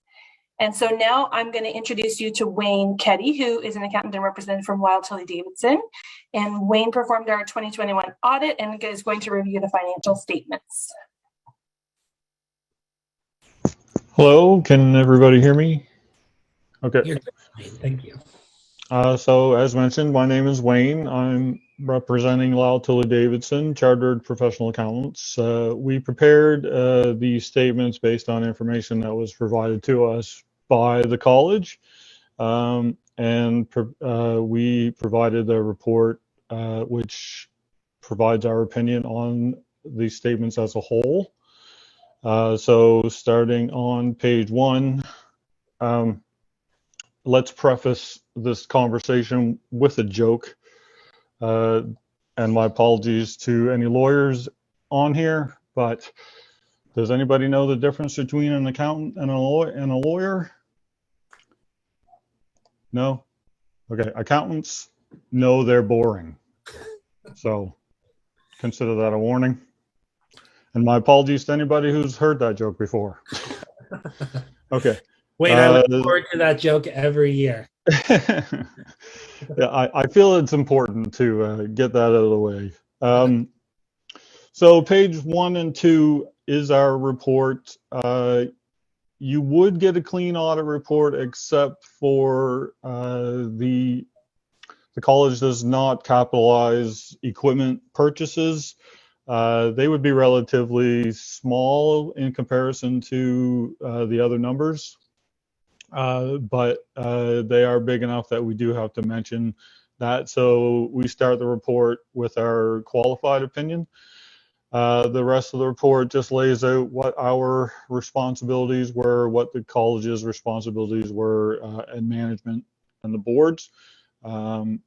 And so now I'm going to introduce you to Wayne Keddy, who is an accountant and representative from Wild Tilly Davidson. And Wayne performed our 2021 audit and is going to review the financial statements. Hello, can everybody hear me? Okay. Thank you. So as mentioned, my name is Wayne. I'm representing Wild Tilly Davidson, Chartered Professional Accountants. We prepared these statements based on information that was provided to us by the college, and we provided a report which provides our opinion on these statements as a whole. So starting on page 1, let's preface this conversation with a joke, and my apologies to any lawyers on here, but does anybody know the difference between an accountant and a lawyer? No? Okay, accountants know they're boring. So consider that a warning. And my apologies to anybody who's heard that joke before. Okay. Wait, I look forward to that joke every year. Yeah, I feel it's important to get that out of the way. So page 1 and 2 is our report. You would get a clean audit report, except for the college does not capitalize equipment purchases. They would be relatively small in comparison to the other numbers. But they are big enough that we do have to mention that. So we start the report with our qualified opinion. The rest of the report just lays out what our responsibilities were, what the college's responsibilities were, and management and the boards. And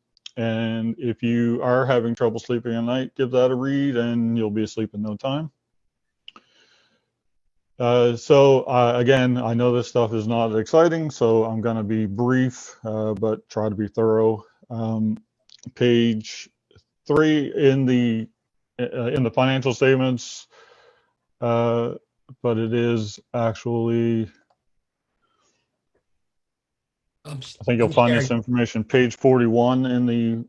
if you are having trouble sleeping at night, give that a read and you'll be asleep in no time. Again, I know this stuff is not exciting, so I'm going to be brief, but try to be thorough. Page 3 in the financial statements, but it is actually, I think you'll find this information, page 41 in the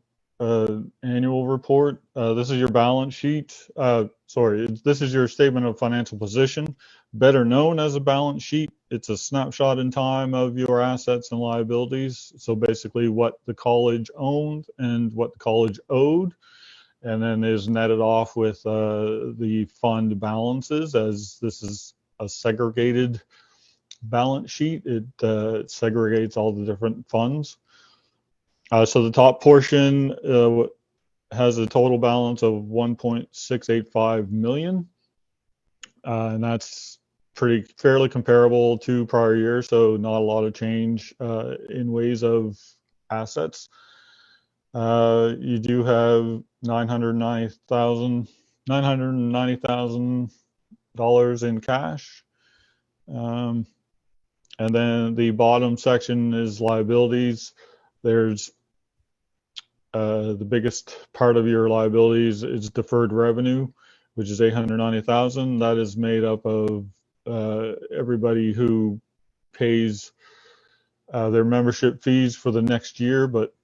annual report. This is your balance sheet. This is your statement of financial position, better known as a balance sheet. It's a snapshot in time of your assets and liabilities. So basically what the college owned and what the college owed, and then is netted off with the fund balances, as this is a segregated balance sheet. It segregates all the different funds. So the top portion has a total balance of 1.685 million, and that's fairly comparable to prior years. So not a lot of change in ways of assets. You do have $990,000 in cash. And then the bottom section is liabilities. There's the biggest part of your liabilities is deferred revenue, which is $890,000. That is made up of everybody who pays their membership fees for the next year, but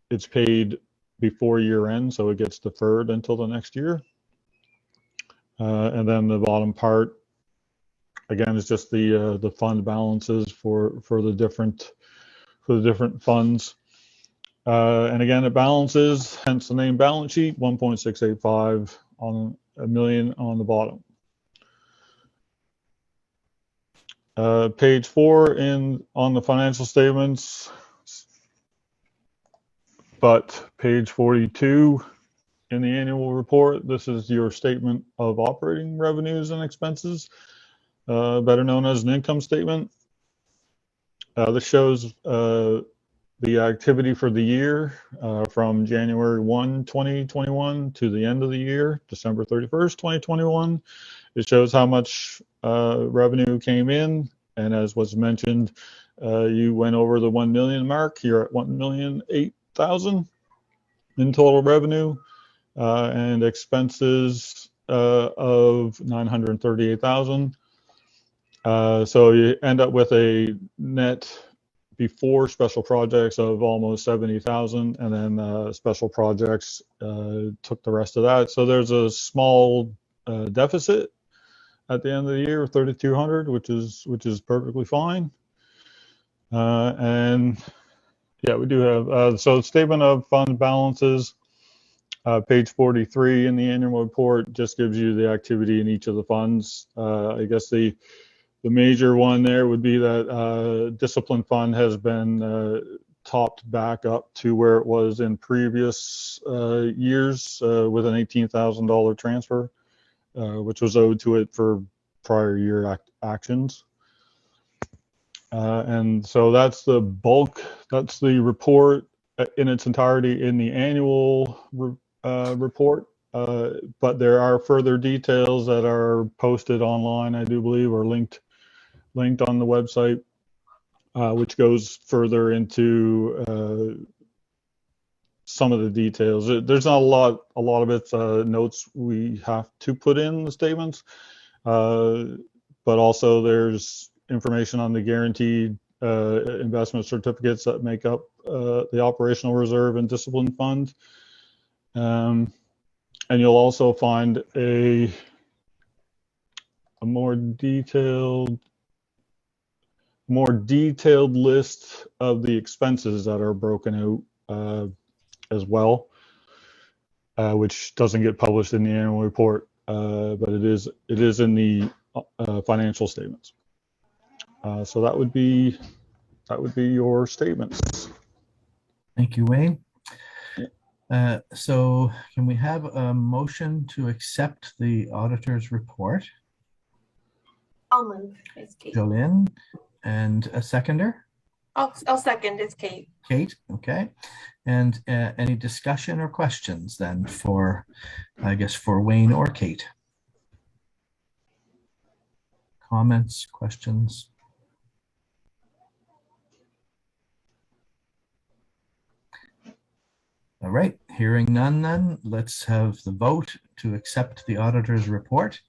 it's paid before year end, so it gets deferred until the next year. And then the bottom part, again, is just the fund balances for the different funds. And again, it balances, hence the name balance sheet, 1.685 on a million on the bottom. Page 4 on the financial statements, but page 42 in the annual report, this is your statement of operating revenues and expenses, better known as an income statement. This shows the activity for the year from January 1, 2021 to the end of the year, December 31st, 2021. It shows how much revenue came in, and as was mentioned, you went over the 1 million mark. You're at 1,008,000 in total revenue, and expenses of 938,000. So you end up with a net before special projects of almost 70,000, and then special projects took the rest of that. So there's a small deficit at the end of the year of 3,200, which is perfectly fine. And yeah, we do have so statement of fund balances, page 43 in the annual report just gives you the activity in each of the funds. I guess the major one there would be that discipline fund has been topped back up to where it was in previous years with an $18,000 transfer, which was owed to it for prior year actions. And so that's the bulk, that's the report in its entirety in the annual report. But there are further details that are posted online, I do believe, or linked on the website, which goes further into some of the details. There's not a lot of it's notes we have to put in the statements, but also there's information on the guaranteed investment certificates that make up the operational reserve and discipline fund. And you'll also find a more detailed list of the expenses that are broken out as well, which doesn't get published in the annual report, but it is in the financial statements. So that would be your statements. Thank you, Wayne. So can we have a motion to accept the auditor's report? I'll move. It's Kate. Jolene, and a seconder? I'll second. It's Kate. Kate, okay. And any discussion or questions then for Wayne or Kate? comments, questions? All right, hearing none then, let's have the vote to accept the auditor's report.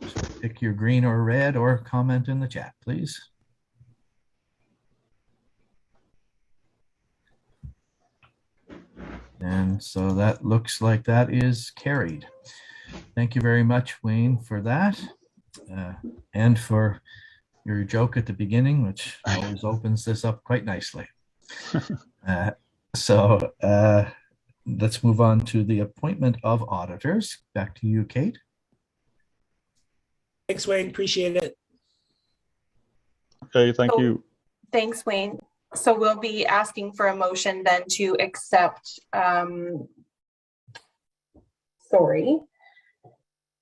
So pick your green or red or comment in the chat, please. And so that looks like that is carried. Thank you very much, Wayne, for that. And for your joke at the beginning, which always opens this up quite nicely. So let's move on to the appointment of auditors. Back to you, Kate. Thanks, Wayne. Appreciate it. Okay, thank you. Thanks, Wayne. So we'll be asking for a motion then to accept,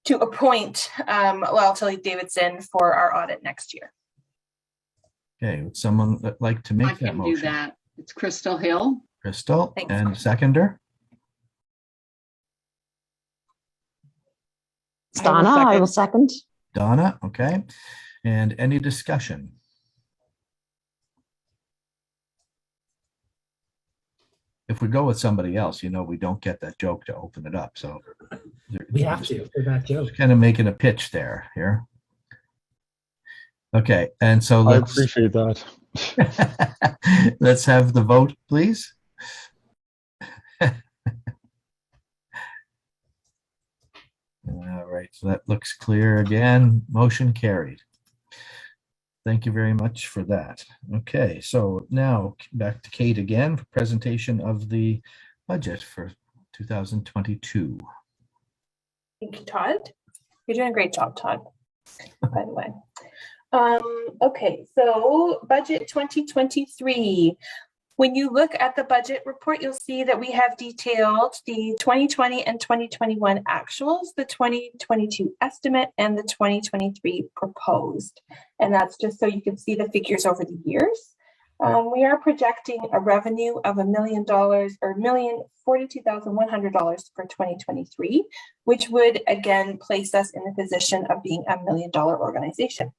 to appoint Tilly Davidson for our audit next year. Okay, would someone like to make that motion? I can do that. It's Crystal Hill. Crystal. Thanks, and Crystal. Seconder? Donna, I will second. Donna, okay. And any discussion? If we go with somebody else, you know, we don't get that joke to open it up. So We have to for that joke. kind of making a pitch there here. Okay, and so I let's appreciate that. let's have the vote, please. All right, so that looks clear again. Motion carried. Thank you very much for that. Okay, so now back to Kate again for presentation of the budget for 2022. Thank you, Todd. You're doing a great job, Todd, by the way. Okay, so budget 2023. When you look at the budget report, you'll see that we have detailed the 2020 and 2021 actuals, the 2022 estimate, and the 2023 proposed. And that's just so you can see the figures over the years. We are projecting a revenue of $1 million or $1,042,100 for 2023, which would again place us in the position of being $1 million organization.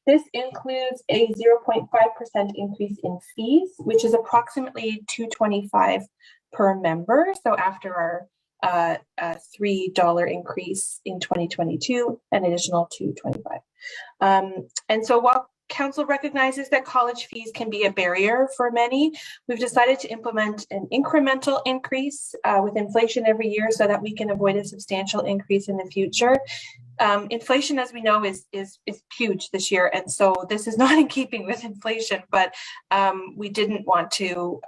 This includes a 0.5% increase in fees, which is approximately $2.25 per member. So after our $3 increase in 2022, an additional $2.25. And so while Council recognizes that college fees can be a barrier for many, we've decided to implement an incremental increase with inflation every year so that we can avoid a substantial increase in the future. Inflation, as we know, is huge this year, and so this is not in keeping with inflation. But we didn't want to,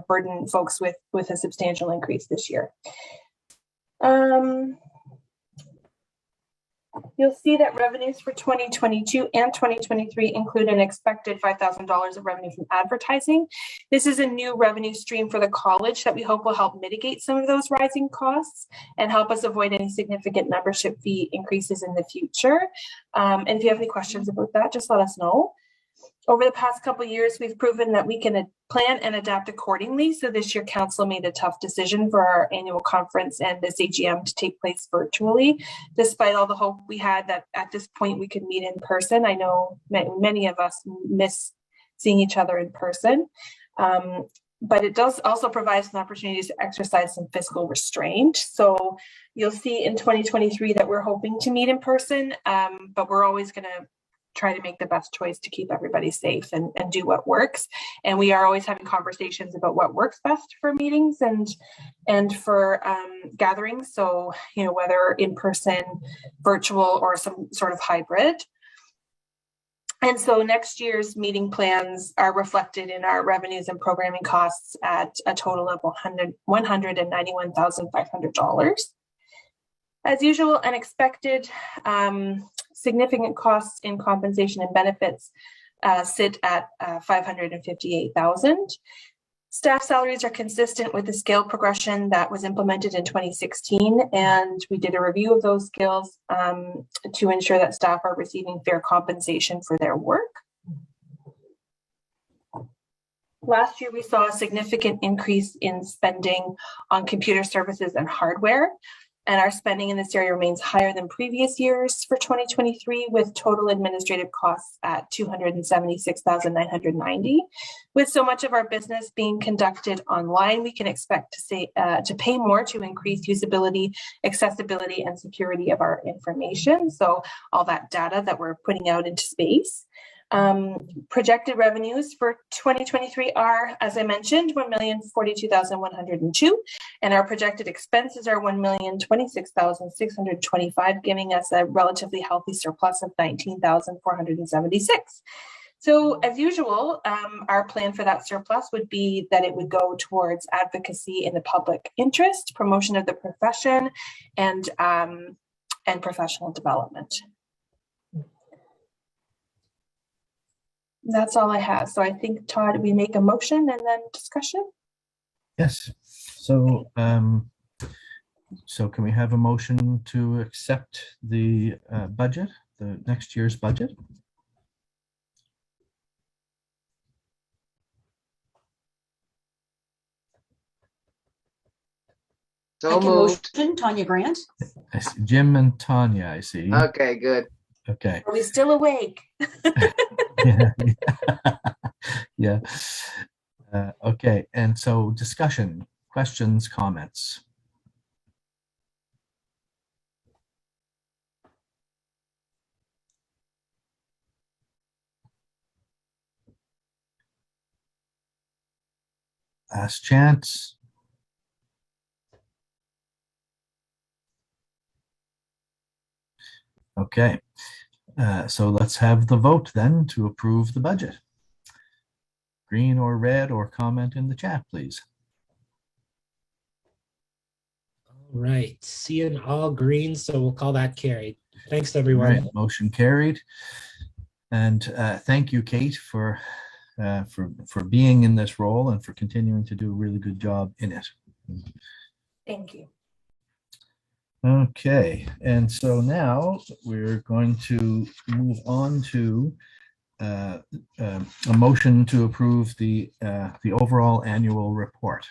burden folks with a substantial increase this year. You'll see that revenues for 2022 and 2023 include an expected $5,000 of revenue from advertising. This is a new revenue stream for the college that we hope will help mitigate some of those rising costs and help us avoid any significant membership fee increases in the future. And if you have any questions about that, just let us know. Over the past couple of years, we've proven that we can plan and adapt accordingly. So this year, Council made a tough decision for our annual conference and this AGM to take place virtually, despite all the hope we had that at this point we could meet in person. I know many of us miss seeing each other in person, but it does also provide some opportunities to exercise some fiscal restraint. So you'll see in 2023 that we're hoping to meet in person, but we're always going to try to make the best choice to keep everybody safe and do what works. And we are always having conversations about what works best for meetings and for gatherings. So, whether in person, virtual, or some sort of hybrid. And so next year's meeting plans are reflected in our revenues and programming costs at a total of $191,500. As usual and expected, significant costs in compensation and benefits sit at $558,000. Staff salaries are consistent with the scale progression that was implemented in 2016, and we did a review of those scales to ensure that staff are receiving fair compensation for their work. Last year, we saw a significant increase in spending on computer services and hardware. And our spending in this area remains higher than previous years for 2023, with total administrative costs at $276,990. With so much of our business being conducted online, we can expect to pay more to increase usability, accessibility, and security of our information. So all that data that we're putting out into space. Projected revenues for 2023 are, as I mentioned, $1,042,102, and our projected expenses are $1,026,625, giving us a relatively healthy surplus of $19,476. So as usual, our plan for that surplus would be that it would go towards advocacy in the public interest, promotion of the profession, and professional development. That's all I have. So I think, Todd, we make a motion and then discussion? Yes. So, so can we have a motion to accept the budget, the next year's budget? So moved. Motion, Tanya Grant. I see Jim and Tanya, I see. Okay, good. Okay. Are we still awake? Yeah. Okay. And so discussion, questions, comments. Last chance. Okay. So let's have the vote then to approve the budget. Green or red, or comment in the chat, please. All right, seeing all green, so we'll call that carried. Thanks, everyone. All right, motion carried. And thank you, Kate, for being in this role and for continuing to do a really good job in it. Thank you. Okay, and so now we're going to move on to a motion to approve the overall annual report,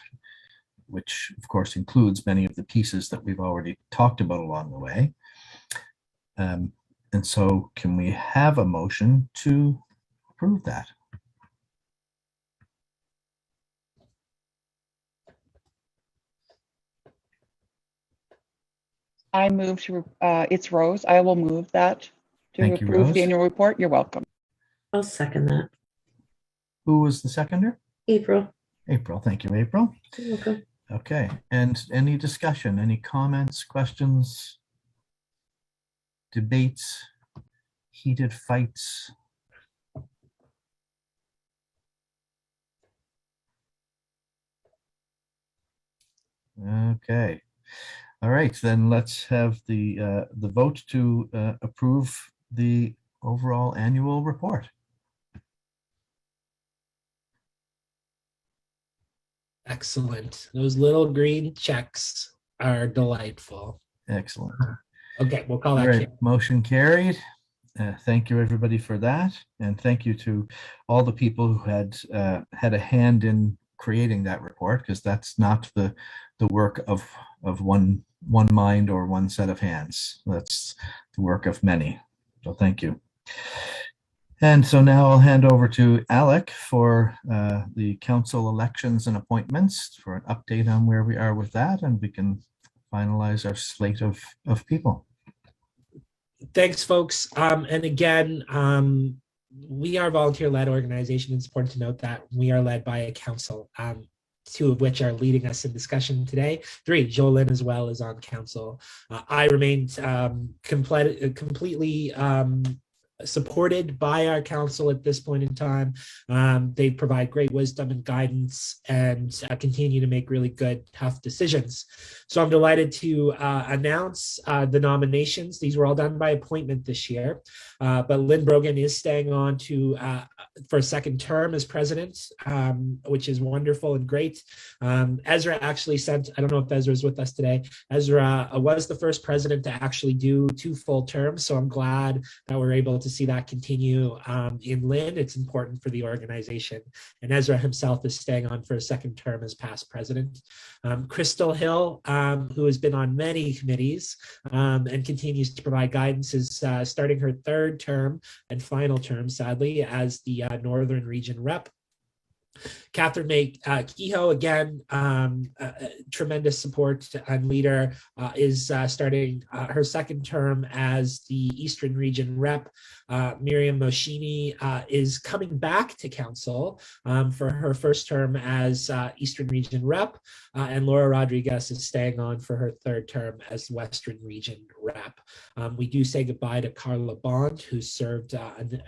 which of course includes many of the pieces that we've already talked about along the way. And so can we have a motion to approve that? I move to, it's Rose. I will move that to Thank you, approve Rose. the annual report. You're welcome. I'll second that. Who was the seconder? April. April, thank you, April. You're welcome. Okay, and any discussion, any comments, questions, debates, heated fights? Okay. All right, then let's have the vote to approve the overall annual report. Excellent. Those little green checks are delightful. Excellent. Okay, we'll call that All right, carried. motion carried. Thank you, everybody, for that, and thank you to all the people who had a hand in creating that report, because that's not the work of one mind or one set of hands. That's the work of many. So thank you. And so now I'll hand over to Alec for the council elections and appointments for an update on where we are with that, and we can finalize our slate of people. Thanks, folks. And again, we are a volunteer-led organization. It's important to note that we are led by a council, two of which are leading us in discussion today. Three, Jolyn as well is on council. I remained completely supported by our council at this point in time. They provide great wisdom and guidance and continue to make really good, tough decisions. So I'm delighted to announce the nominations. These were all done by appointment this year, but Lynn Brogan is staying on for a second term as president, which is wonderful and great. Ezra actually sent, I don't know if Ezra is with us today, Ezra was the first president to actually do 2 full terms, so I'm glad that we're able to see that continue in Lynn. It's important for the organization. And Ezra himself is staying on for a second term as past president. Crystal Hill, who has been on many committees and continues to provide guidance, is starting her third term and final term, sadly, as the Northern Region Rep. Catherine May Kehoe, again, tremendous support and leader, is starting her second term as the Eastern Region Rep. Miriam Moshini is coming back to council for her first term as Eastern Region Rep. And Laura Rodriguez is staying on for her third term as Western Region Rep. We do say goodbye to Carla Bond, who served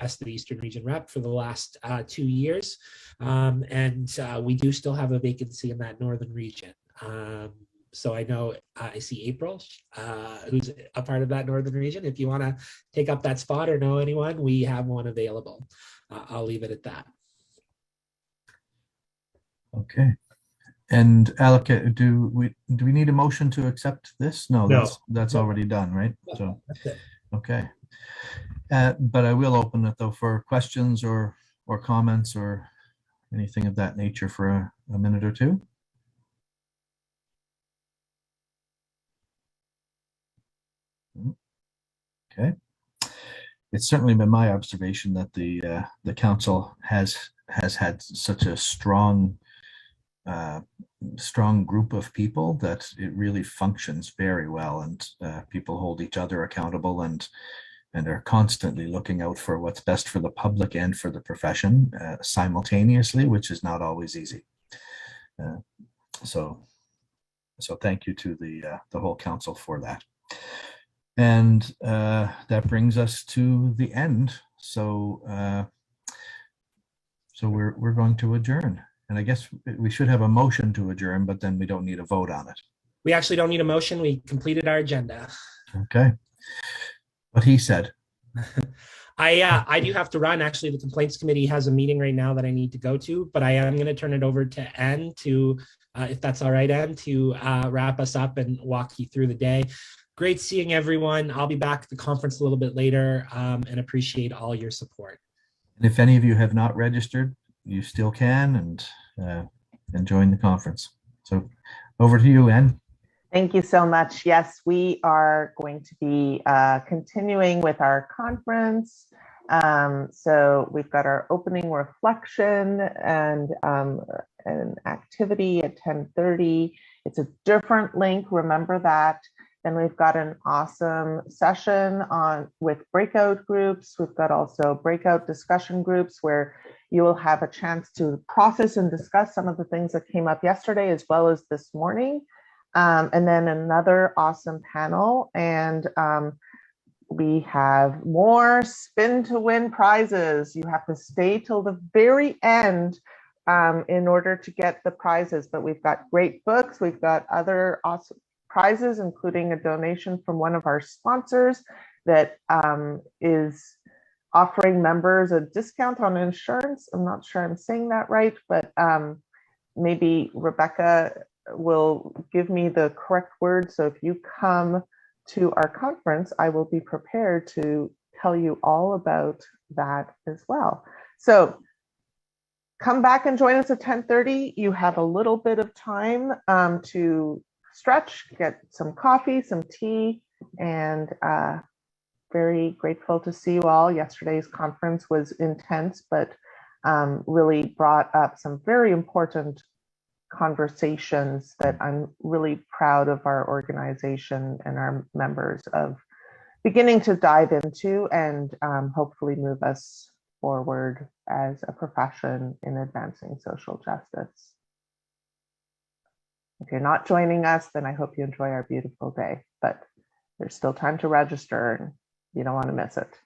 as the Eastern Region Rep for the last 2 years. And we do still have a vacancy in that Northern region. So I know I see April, who's a part of that Northern region. If you want to take up that spot or know anyone, we have one available. I'll leave it at that. Okay. And Alec, do we need a motion to accept this? No, that's already done, right? So, that's it. Okay. But I will open it though for questions or comments or anything of that nature for a minute or two. Okay. It's certainly been my observation that the council has had such a strong group of people that it really functions very well, and people hold each other accountable and are constantly looking out for what's best for the public and for the profession simultaneously, which is not always easy. So thank you to the whole council for that. And that brings us to the end. So we're going to adjourn. And I guess we should have a motion to adjourn, but then we don't need a vote on it. We actually don't need a motion. We completed our agenda. Okay. What he said. I do have to run. Actually, the complaints committee has a meeting right now that I need to go to, but I am going to turn it over to Ann to, if that's all right, Ann, to wrap us up and walk you through the day. Great seeing everyone. I'll be back at the conference a little bit later and appreciate all your support. And if any of you have not registered, you still can and join the conference. So over to you, Ann. Thank you so much. Yes, we are going to be continuing with our conference. So we've got our opening reflection and an activity at 10:30. It's a different link, remember that. Then we've got an awesome session with breakout groups. We've got also breakout discussion groups where you will have a chance to process and discuss some of the things that came up yesterday as well as this morning. And then another awesome panel. And we have more spin to win prizes. You have to stay till the very end in order to get the prizes. But we've got great books. We've got other awesome prizes, including a donation from one of our sponsors that is offering members a discount on insurance. I'm not sure I'm saying that right, but maybe Rebecca will give me the correct word. So if you come to our conference, I will be prepared to tell you all about that as well. So come back and join us at 10:30. You have a little bit of time to stretch, get some coffee, some tea, and very grateful to see you all. Yesterday's conference was intense, but really brought up some very important conversations that I'm really proud of our organization and our members of beginning to dive into and hopefully move us forward as a profession in advancing social justice. If you're not joining us, then I hope you enjoy our beautiful day, but there's still time to register and you don't want to miss it.